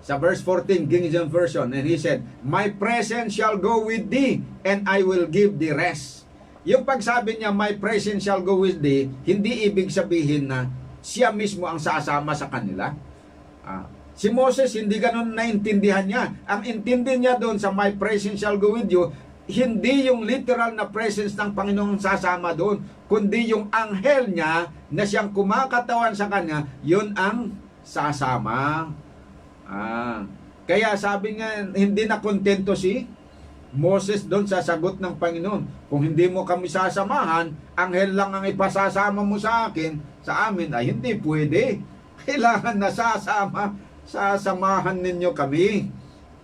Sa verse 14, King James Version, and he said, my presence shall go with thee, and I will give thee rest. Yung pagsabi niya, my presence shall go with thee, hindi ibig sabihin na siya mismo ang sasama sa kanila. Si Moses, hindi ganun naintindihan niya. Ang intindi niya doon sa my presence shall go with you, hindi yung literal na presence ng Panginoong sasama doon, kundi yung anghel niya na siyang kumakatawan sa kanya, yun ang sasama. Kaya sabi nga, hindi na kontento si Moses doon sa sagot ng Panginoon. Kung hindi mo kami sasamahan, anghel lang ang ipasasama mo sa akin, sa amin, ay hindi pwede. Kailangan na sasamahan ninyo kami.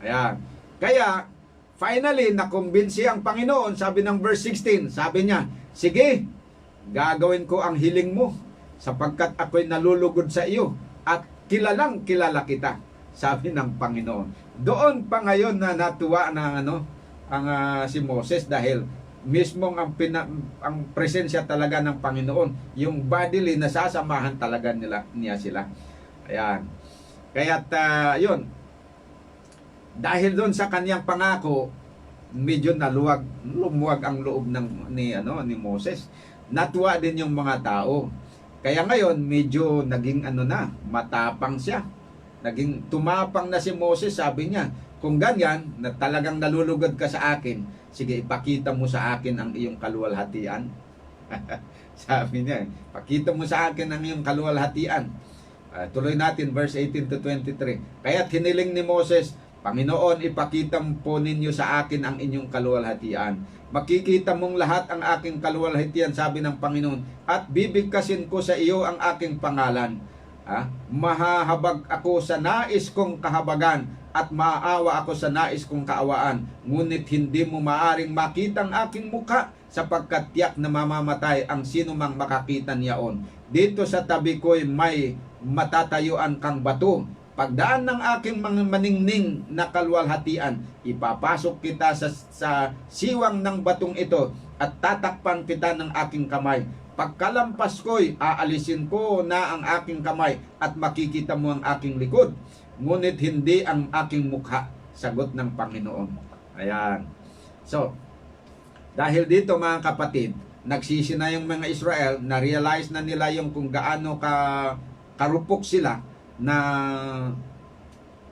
Ayan. Kaya, finally, nakumbinsi ang Panginoon, sabi ng verse 16, sabi niya, sige, gagawin ko ang hiling mo, sapagkat ako'y nalulugod sa iyo, at kilalang kilala kita, sabi ng Panginoon. Doon pa ngayon na natuwa ng si Moses dahil mismong ang presensya talaga ng Panginoon, yung bodily na sasamahan talaga niya sila. Ayan. Kaya't yun, dahil doon sa kanyang pangako, medyo lumuwag ang loob ni Moses. Natuwa din yung mga tao. Kaya ngayon medyo naging matapang siya. Naging tumapang na si Moses, sabi niya, kung ganyan, na talagang nalulugod ka sa akin, sige, ipakita mo sa akin ang iyong kaluwalhatian. Sabi niya, pakita mo sa akin ang iyong kaluwalhatian. Tuloy natin, verse 18 to 23. Kaya't hiniling ni Moses, Panginoon, ipakita po ninyo sa akin ang inyong kaluwalhatian. Makikita mong lahat ang aking kaluwalhatian, sabi ng Panginoon, at bibigkasin ko sa iyo ang aking pangalan. Mahahabag ako sa nais kong kahabagan at maaawa ako sa nais kong kaawaan. Ngunit hindi mo maaring makita ang aking mukha sapagkat tiyak na mamamatay ang sino mang makakita niyaon. Dito sa tabi ko'y may matatayuan kang bato. Pagdaan ng aking mga maningning na kaluwalhatian, ipapasok kita sa siwang ng batong ito at tatakpan kita ng aking kamay. Pagkalampas ko'y aalisin ko na ang aking kamay at makikita mo ang aking likod. Ngunit hindi ang aking mukha, sagot ng Panginoon. Ayan. So, dahil dito mga kapatid, nagsisi na yung mga Israel, na-realize na nila yung kung gaano karupok sila na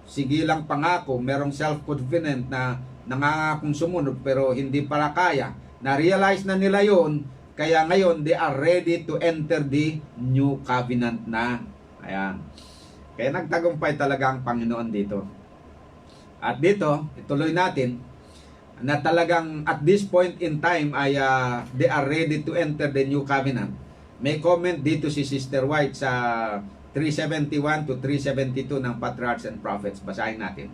sigilang pangako, merong self-confident na nangangakong sumunod pero hindi pala kaya. Na-realize na nila yon. Kaya ngayon, they are ready to enter the new covenant na. Ayan. Kaya nagtagumpay talaga ang Panginoon dito. At dito, ituloy natin, na talagang at this point in time ay they are ready to enter the new covenant. May comment dito si Sister White sa 371 to 372 ng Patriarchs and Prophets. Basahin natin.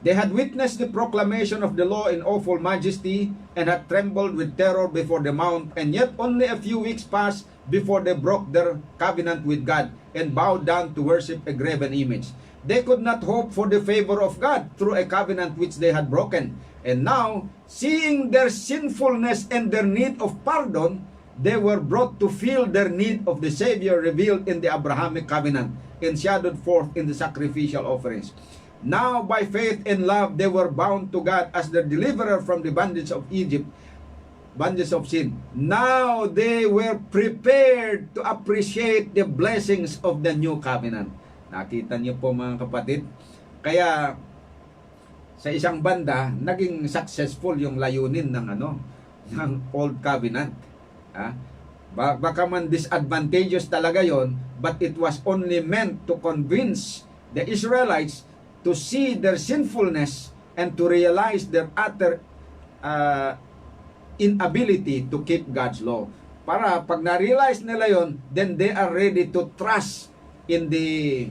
They had witnessed the proclamation of the law in awful majesty and had trembled with terror before the mount, and yet only a few weeks passed before they broke their covenant with God and bowed down to worship a graven image. They could not hope for the favor of God through a covenant which they had broken. And now, seeing their sinfulness and their need of pardon, they were brought to feel their need of the Savior revealed in the Abrahamic covenant and shadowed forth in the sacrificial offerings. Now, by faith and love, they were bound to God as their deliverer from the bondage of Egypt, bondage of sin. Now, they were prepared to appreciate the blessings of the new covenant. Nakita niyo po mga kapatid? Kaya, sa isang banda, naging successful yung layunin ng ng Old Covenant. Baka man disadvantageous talaga yon, but it was only meant to convince the Israelites to see their sinfulness and to realize their utter inability to keep God's law. Para pag na-realize nila yon, then they are ready to trust in the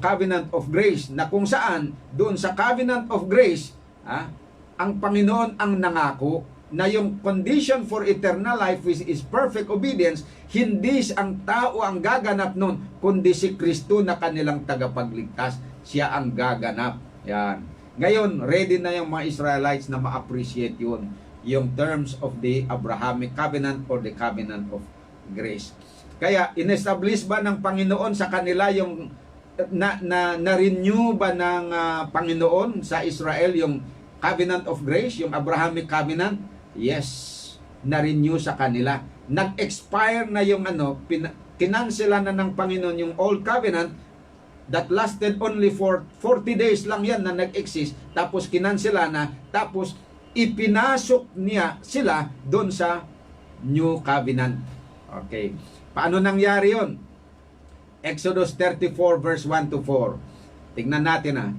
covenant of grace, na kung saan doon sa covenant of grace, ang Panginoon ang nangako na yung condition for eternal life is perfect obedience. Hindi ang tao ang gaganap nun, kundi si Kristo na kanilang tagapagligtas. Siya ang gaganap. Yan. Ngayon, ready na yung mga Israelites na ma-appreciate yun, yung terms of the Abrahamic covenant or the covenant of grace. Kaya, in-establish ba ng Panginoon sa kanila yung na-renew ba ng Panginoon sa Israel yung covenant of grace, yung Abrahamic covenant? Yes, na-renew sa kanila. Nag-expire na yung kinansela na ng Panginoon yung Old Covenant that lasted only for 40 days lang yan na nag-exist. Tapos kinansela na, tapos ipinasok niya sila doon sa New Covenant. Okay. Paano nangyari yon? Exodus 34 verse 1 to 4. Tingnan natin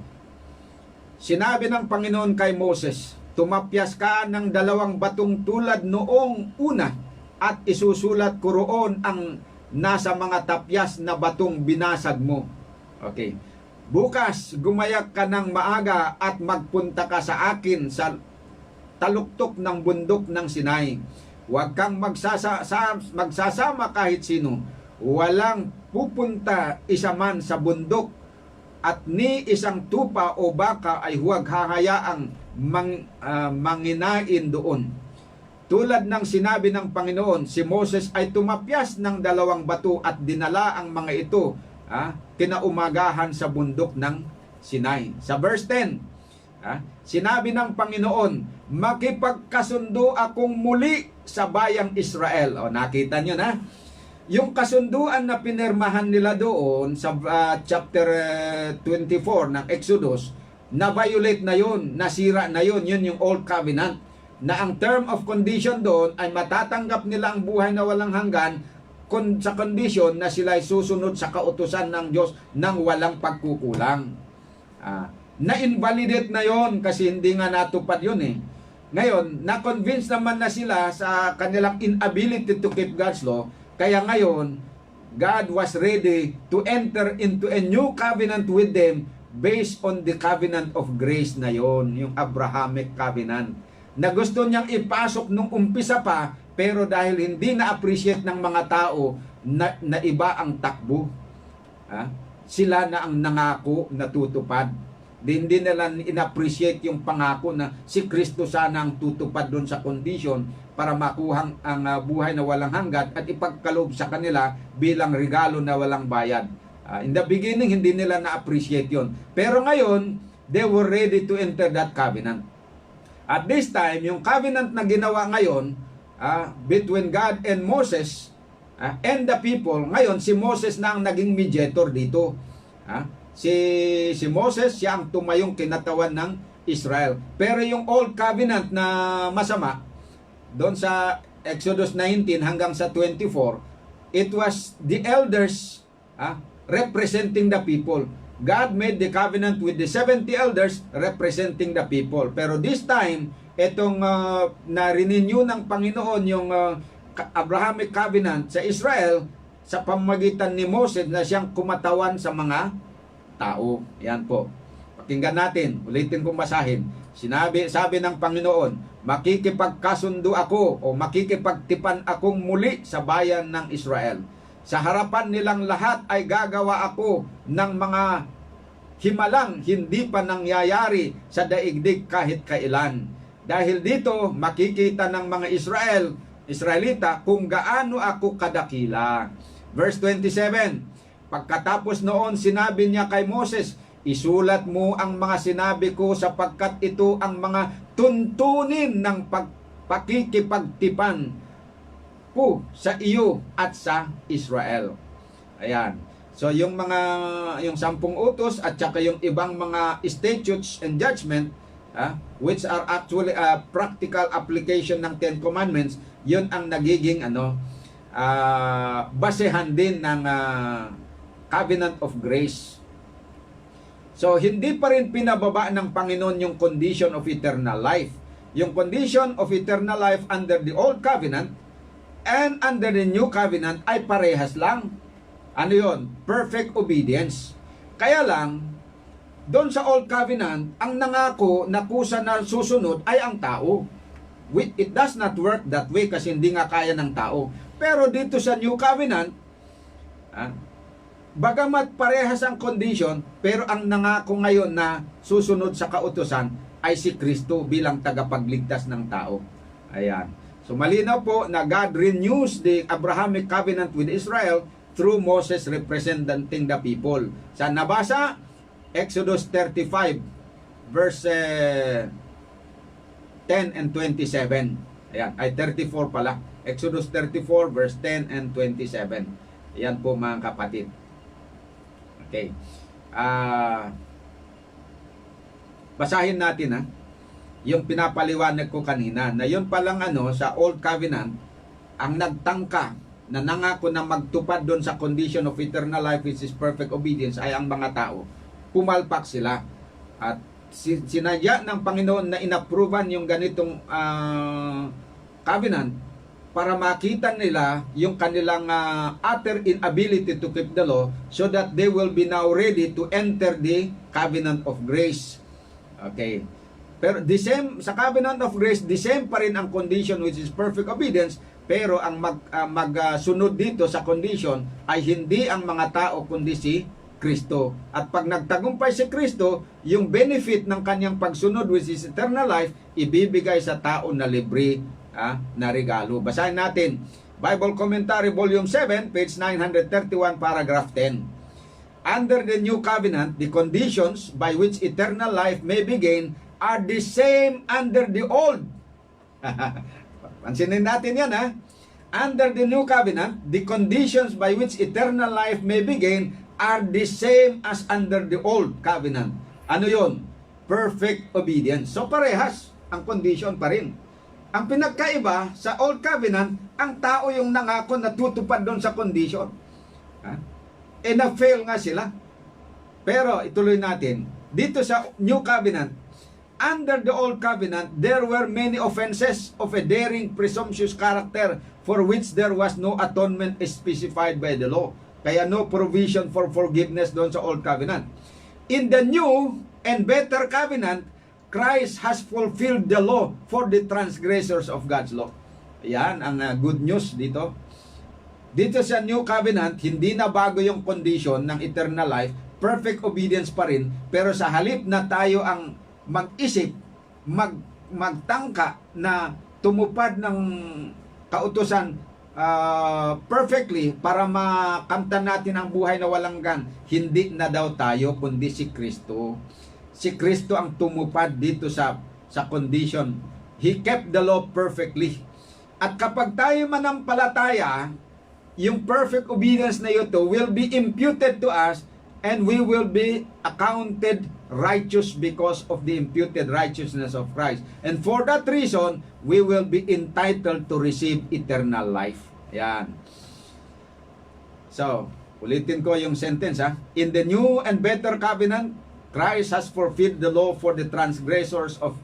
Sinabi ng Panginoon kay Moses, tumapyas ka ng 2 batong tulad noong una at isusulat ko roon ang nasa mga tapyas na batong binasag mo. Okay. Bukas, gumayak ka ng maaga at magpunta ka sa akin sa taluktok ng bundok ng Sinai. Huwag kang magsasama kahit sino. Walang pupunta isa man sa bundok at ni isang tupa o baka ay huwag hahayaang manginain doon. Tulad ng sinabi ng Panginoon, si Moses ay tumapyas ng 2 bato at dinala ang mga ito kinaumagahan sa bundok ng Sinai. Sa verse 10, sinabi ng Panginoon, makipagkasundo akong muli sa bayang Israel. O, nakita nyo na? Yung kasunduan na pinirmahan nila doon sa chapter 24 ng Exodus, na-violate na yun, nasira na yun, yun yung Old Covenant, na ang term of condition doon ay matatanggap nila ang buhay na walang hanggan sa condition na sila ay susunod sa kautusan ng Diyos ng walang pagkukulang. Na-invalidate na yon kasi hindi nga natupad yun Ngayon, na-convince naman na sila sa kanilang inability to keep God's law. Kaya ngayon, God was ready to enter into a new covenant with them based on the covenant of grace na yon, yung Abrahamic covenant, na gusto niyang ipasok nung umpisa pa, pero dahil hindi na-appreciate ng mga tao na iba ang takbo, sila na ang nangako na tutupad. Hindi nila in-appreciate yung pangako na si Kristo sana ang tutupad doon sa condition para makuhang ang buhay na walang hanggan at ipagkaloob sa kanila bilang regalo na walang bayad. In the beginning, hindi nila na-appreciate yon. Pero ngayon, they were ready to enter that covenant. At this time, yung covenant na ginawa ngayon between God and Moses and the people, ngayon si Moses na ang naging mediator dito. Si Moses, siya ang tumayong kinatawan ng Israel. Pero yung Old Covenant na masama, doon sa Exodus 19 hanggang sa 24, it was the elders representing the people. God made the covenant with the 70 elders representing the people. Pero this time, itong na-renew ng Panginoon yung Abrahamic covenant sa Israel sa pamamagitan ni Moses na siyang kumatawan sa mga tao. Yan po. Pakinggan natin, ulitin kong basahin. Sabi ng Panginoon, makikipagkasundo ako o makikipagtipan akong muli sa bayan ng Israel. Sa harapan nilang lahat ay gagawa ako ng mga himalang hindi pa nangyayari sa daigdig kahit kailan. Dahil dito, makikita ng mga Israelita kung gaano ako kadakila. Verse 27, pagkatapos noon sinabi niya kay Moses, isulat mo ang mga sinabi ko sapagkat ito ang mga tuntunin ng pakikipagtipan ko sa iyo at sa Israel. Ayan. So yung 10 utos at saka yung ibang mga statutes and judgment, which are actually a practical application ng 10 Commandments, yun ang nagiging basehan din ng Covenant of Grace. So, hindi pa rin pinababa ng Panginoon yung condition of eternal life. Yung condition of eternal life under the Old Covenant and under the New Covenant ay parehas lang. Ano yun? Perfect obedience. Kaya lang, doon sa Old Covenant, ang nangako na kusa na susunod ay ang tao. It does not work that way kasi hindi nga kaya ng tao. Pero dito sa New Covenant, bagamat parehas ang condition, pero ang nangako ngayon na susunod sa kautusan ay si Kristo bilang tagapagligtas ng tao. Ayan. So malinaw po na God renews the Abrahamic covenant with Israel through Moses representing the people. Sa nabasa, Exodus 35 verse 10 and 27. Ayan, ay 34 pala. Exodus 34 verse 10 and 27. Ayan po mga kapatid. Okay. Basahin natin yung pinapaliwanag ko kanina na yun palang sa Old Covenant ang nagtangka na nangako na magtupad doon sa condition of eternal life which is perfect obedience ay ang mga tao. Pumalpak sila at sinadya ng Panginoon na inapprovean yung ganitong covenant para makita nila yung kanilang utter inability to keep the law so that they will be now ready to enter the covenant of grace. Okay. Pero sa covenant of grace, the same pa rin ang condition which is perfect obedience, pero ang magsunod dito sa condition ay hindi ang mga tao kundi si Kristo. At pag nagtagumpay si Kristo, yung benefit ng kanyang pagsunod which is eternal life, ibibigay sa tao na libre na regalo. Basahin natin. Bible Commentary Volume 7, page 931, paragraph 10. Under the new covenant, the conditions by which eternal life may be gained are the same under the old. Pansinin natin yan Under the new covenant, the conditions by which eternal life may be gained are the same as under the old covenant. Ano yon? Perfect obedience. So parehas ang condition pa rin. Ang pinagkaiba sa Old Covenant, ang tao yung nangako na tutupad doon sa condition. Na-fail nga sila. Pero ituloy natin, dito sa New Covenant, under the Old Covenant, there were many offenses of a daring, presumptuous character for which there was no atonement specified by the law. Kaya no provision for forgiveness doon sa Old Covenant. In the New and better Covenant, Christ has fulfilled the law for the transgressors of God's law. Yan ang good news dito. Dito sa New Covenant, hindi na bago yung condition ng eternal life, perfect obedience pa rin, pero sa halip na tayo ang mag-isip, magtangka na tumupad ng kautusan perfectly para makamtan natin ang buhay na walang hanggan, hindi na daw tayo kundi si Kristo. Si Kristo ang tumupad dito sa condition. He kept the law perfectly. At kapag tayo manampalataya, yung perfect obedience na ito will be imputed to us and we will be accounted righteous because of the imputed righteousness of Christ. And for that reason, we will be entitled to receive eternal life. Yan. So, ulitin ko yung sentence In the new and better covenant, Christ has fulfilled the law for the transgressors of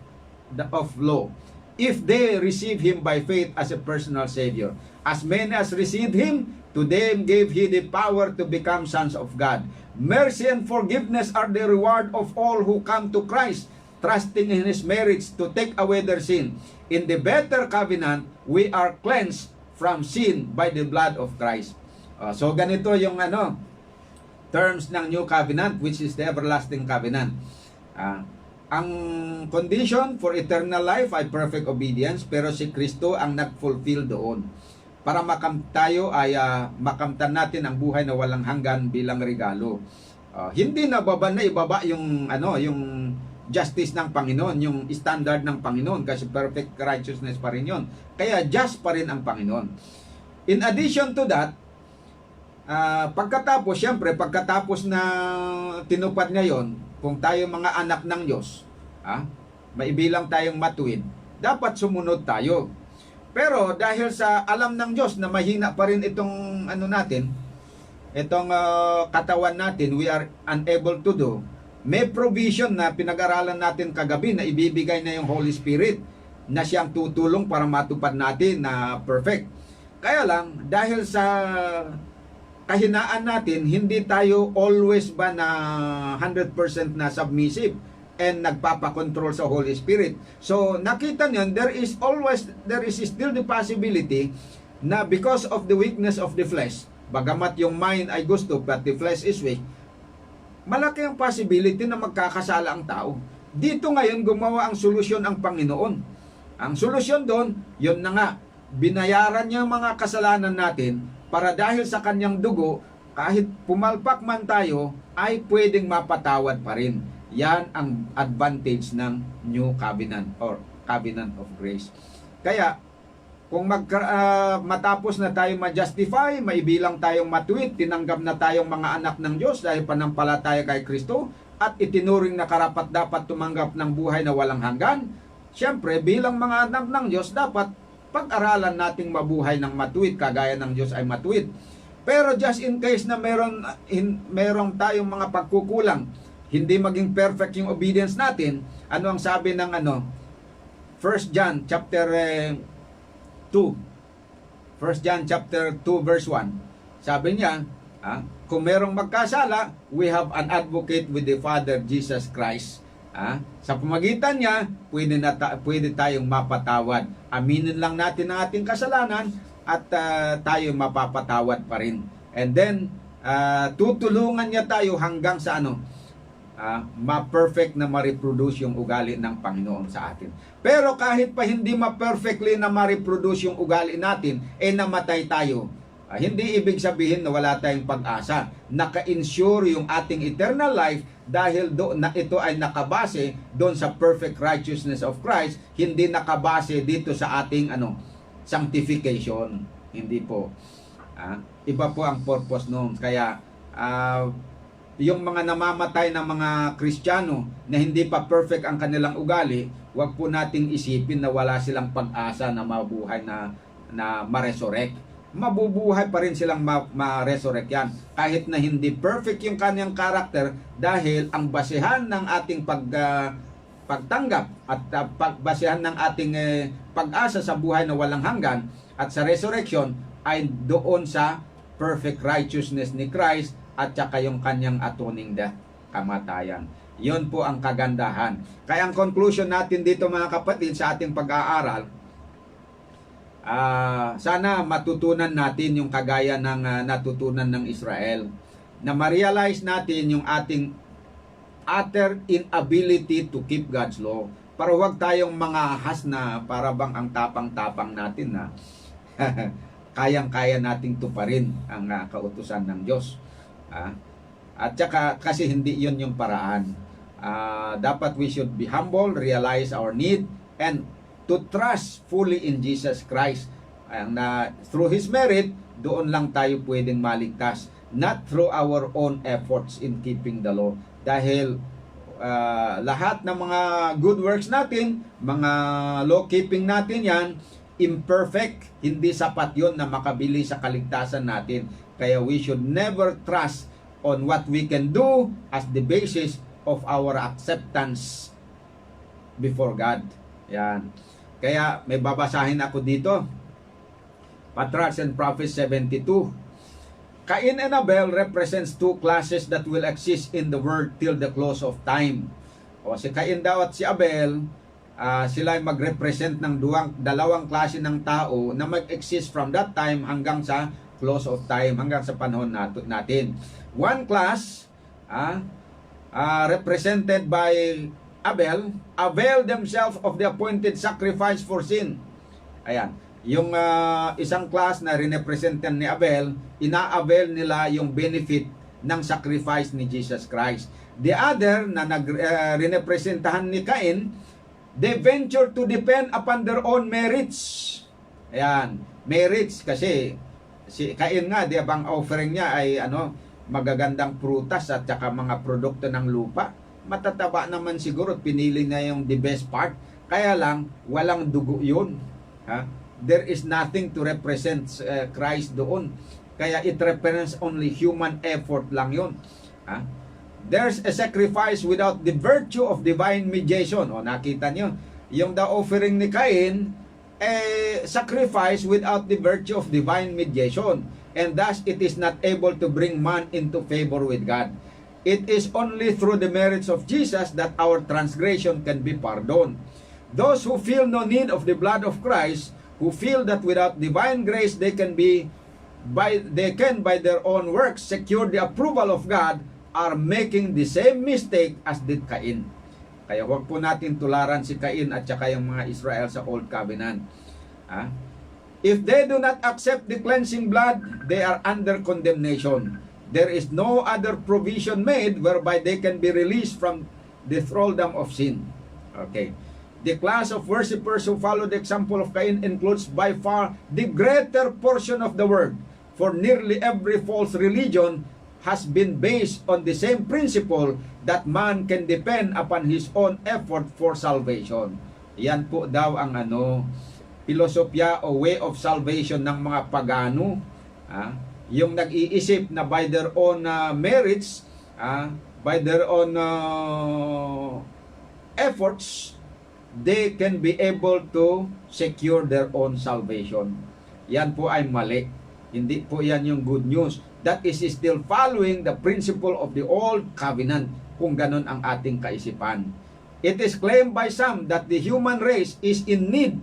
law. if they receive Him by faith as a personal Savior. As many as received Him, to them gave He the power to become sons of God. Mercy and forgiveness are the reward of all who come to Christ, trusting in His merits to take away their sin. In the better covenant, we are cleansed from sin by the blood of Christ. So ganito yung terms ng New Covenant, which is the everlasting covenant. Ang condition for eternal life ay perfect obedience, pero si Kristo ang nag-fulfill doon. Para tayo ay makamtan natin ang buhay na walang hanggan bilang regalo. Hindi na ibaba yung yung justice ng Panginoon, yung standard ng Panginoon, kasi perfect righteousness pa rin yun. Kaya just pa rin ang Panginoon. In addition to that, pagkatapos na tinupad niya yon, kung tayo mga anak ng Diyos, maibilang tayong matuwid, dapat sumunod tayo. Pero dahil sa alam ng Diyos na mahina pa rin itong katawan natin, we are unable to do, may provision na pinag-aralan natin kagabi na ibibigay na yung Holy Spirit na siyang tutulong para matupad natin na perfect. Kaya lang, dahil sa kahinaan natin, hindi tayo always ba na 100% na submissive and nagpapakontrol sa Holy Spirit. So nakita niyo, there is still the possibility na because of the weakness of the flesh, bagamat yung mind ay gusto but the flesh is weak, malaki ang possibility na magkakasala ang tao. Dito ngayon gumawa ang solusyon ang Panginoon. Ang solusyon doon, yun na nga, binayaran niya ang mga kasalanan natin para dahil sa kanyang dugo, kahit pumalpak man tayo, ay pwedeng mapatawad pa rin. Yan ang advantage ng New Covenant or Covenant of Grace. Kaya, kung matapos na tayo ma-justify, maibilang tayong matuwid, tinanggap na tayong mga anak ng Diyos dahil panampalataya kay Kristo, at itinuring na karapat-dapat tumanggap ng buhay na walang hanggan, siyempre, bilang mga anak ng Diyos, dapat pag-aralan nating mabuhay ng matuwid, kagaya ng Diyos ay matuwid. Pero just in case na merong tayong mga pagkukulang, hindi maging perfect yung obedience natin, ano ang sabi ng 1 John chapter 2. 1 John chapter 2 verse 1. Sabi niya, kung merong magkasala, we have an advocate with the Father, Jesus Christ. Sa pamagitan niya, pwede tayong mapatawad. Aminin lang natin ang ating kasalanan at tayo mapapatawad pa rin. And then, tutulungan niya tayo hanggang sa ma-perfect na ma-reproduce yung ugali ng Panginoon sa atin. Pero kahit pa hindi ma-perfectly na ma-reproduce yung ugali natin, namatay tayo. Hindi ibig sabihin na wala tayong pag-asa. Naka-insure yung ating eternal life dahil ito ay nakabase doon sa perfect righteousness of Christ, hindi nakabase dito sa ating sanctification. Hindi po. Iba po ang purpose noon. Kaya yung mga namamatay na mga Kristiyano na hindi pa perfect ang kanilang ugali, wag po nating isipin na wala silang pag-asa na mabuhay na ma-resurrect. Mabubuhay pa rin silang ma-resurrect yan. Kahit na hindi perfect yung kanyang karakter, dahil ang basehan ng ating pagtanggap at pagbasehan ng ating pag-asa sa buhay na walang hanggan at sa resurrection ay doon sa perfect righteousness ni Christ at saka yung kanyang atoning kamatayan. Yun po ang kagandahan. Kaya ang conclusion natin dito mga kapatid sa ating pag-aaral, sana matutunan natin yung kagaya ng natutunan ng Israel, na ma-realize natin yung ating utter inability to keep God's law, para huwag tayong mga ahas na para bang ang tapang-tapang natin na kayang-kaya nating tuparin ang kautusan ng Diyos. At saka kasi hindi yun yung paraan. Dapat we should be humble, realize our need, and to trust fully in Jesus Christ. Through His merit, doon lang tayo pwedeng maligtas. Not through our own efforts in keeping the law. Dahil lahat ng mga good works natin, mga law-keeping natin yan, imperfect. Hindi sapat yon na makabili sa kaligtasan natin. Kaya we should never trust on what we can do as the basis of our acceptance before God. Yan. Kaya may babasahin ako dito. Patriarchs and Prophets 72. Cain and Abel represents two classes that will exist in the world till the close of time. O si Cain daw at si Abel, sila ay mag-represent ng dalawang klase ng tao na mag-exist from that time hanggang sa close of time, hanggang sa panahon natin. One class represented by Abel, avail themselves of the appointed sacrifice for sin. Ayan. Yung isang class na rinepresentan ni Abel, ina-avail nila yung benefit ng sacrifice ni Jesus Christ. The other na rinepresentahan ni Cain, they venture to depend upon their own merits. Ayan, merits kasi si Cain nga, di ba, ang offering niya ay magagandang prutas at saka mga produkto ng lupa. Matataba naman siguro, pinili niya yung the best part. Kaya lang, walang dugo yun. There is nothing to represent Christ doon. Kaya it represents only human effort lang yun. There's a sacrifice without the virtue of divine mediation. O nakita nyo, yung the offering ni Cain, sacrifice without the virtue of divine mediation. And thus it is not able to bring man into favor with God. It is only through the merits of Jesus that our transgression can be pardoned. Those who feel no need of the blood of Christ, who feel that without divine grace they can by their own works secure the approval of God, are making the same mistake as did Cain. Kaya huwag po natin tularan si Cain at saka yung mga Israel sa Old Covenant. If they do not accept the cleansing blood, they are under condemnation. There is no other provision made whereby they can be released from the thraldom of sin. Okay. The class of worshippers who follow the example of Cain includes by far the greater portion of the world, for nearly every false religion has been based on the same principle that man can depend upon his own effort for salvation. Yan po daw ang filosofya o way of salvation ng mga pagano. Yung nag-iisip na by their own merits, by their own efforts, they can be able to secure their own salvation. Yan po ay mali. Hindi po yan yung good news. That is still following the principle of the Old Covenant, kung ganun ang ating kaisipan. It is claimed by some that the human race is in need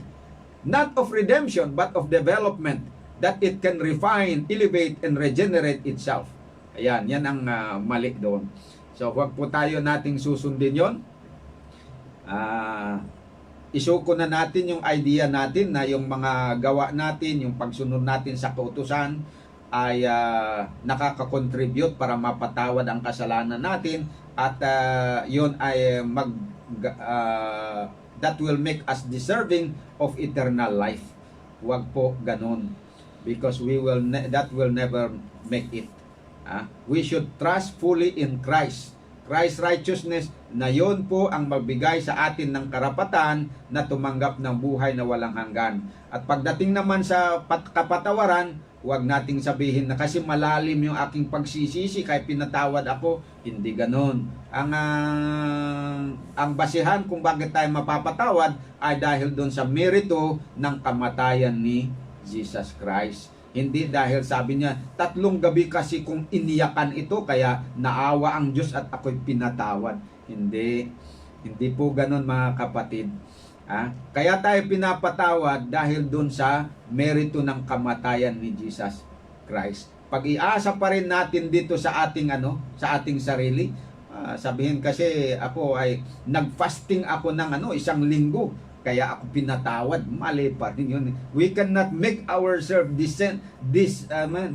not of redemption but of development, that it can refine, elevate, and regenerate itself. Ayan, yan ang mali doon. So, huwag po tayo nating susundin yon. Isuko na natin yung idea natin na yung mga gawa natin, yung pagsunod natin sa kautusan ay nakaka-contribute para mapatawad ang kasalanan natin, at yun ay that will make us deserving of eternal life. Huwag po ganun, because that will never make it. We should trust fully in Christ. Christ's righteousness na yon po ang magbigay sa atin ng karapatan na tumanggap ng buhay na walang hanggan. At pagdating naman sa kapatawaran, huwag nating sabihin na kasi malalim yung aking pagsisisi kaya pinatawad ako. Hindi ganon. Ang basihan kung bakit tayo mapapatawad ay dahil doon sa merito ng kamatayan ni Jesus Christ. Hindi dahil sabi niya, 3 gabi kasi kung iniyakan ito, kaya naawa ang Diyos at ako'y pinatawad. Hindi. Hindi po ganun, mga kapatid. Kaya tayo pinapatawad dahil dun sa merito ng kamatayan ni Jesus Christ. Pag-iasa pa rin natin dito sa ating sa ating sarili. Sabihin kasi ako ay nag-fasting ako ng 1 linggo. Kaya ako pinatawad, mali pa rin yun. We cannot make ourselves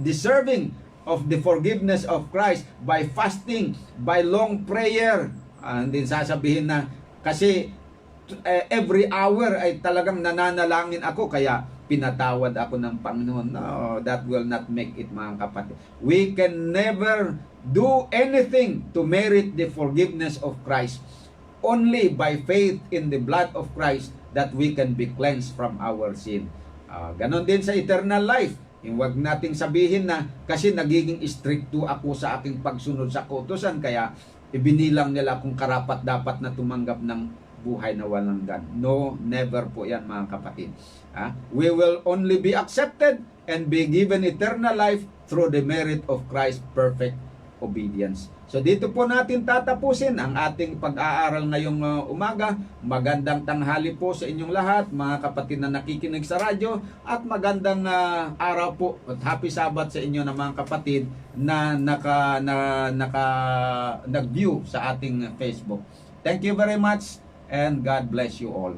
deserving of the forgiveness of Christ by fasting, by long prayer. Hindi sasabihin na kasi every hour ay talagang nananalangin ako kaya pinatawad ako ng Panginoon. No, that will not make it, mga kapatid. We can never do anything to merit the forgiveness of Christ. Only by faith in the blood of Christ that we can be cleansed from our sin. Ganon din sa eternal life. Huwag nating sabihin na kasi nagiging stricto ako sa aking pagsunod sa kautusan kaya ibinilang nila kung karapat dapat na tumanggap ng buhay na walang hanggan. No, never po yan mga kapatid. We will only be accepted and be given eternal life through the merit of Christ's perfect obedience. So dito po natin tatapusin ang ating pag-aaral ngayong umaga. Magandang tanghali po sa inyong lahat, mga kapatid na nakikinig sa radyo, at magandang araw po at happy Sabbath sa inyo na mga kapatid na nag-view sa ating Facebook. Thank you very much and God bless you all.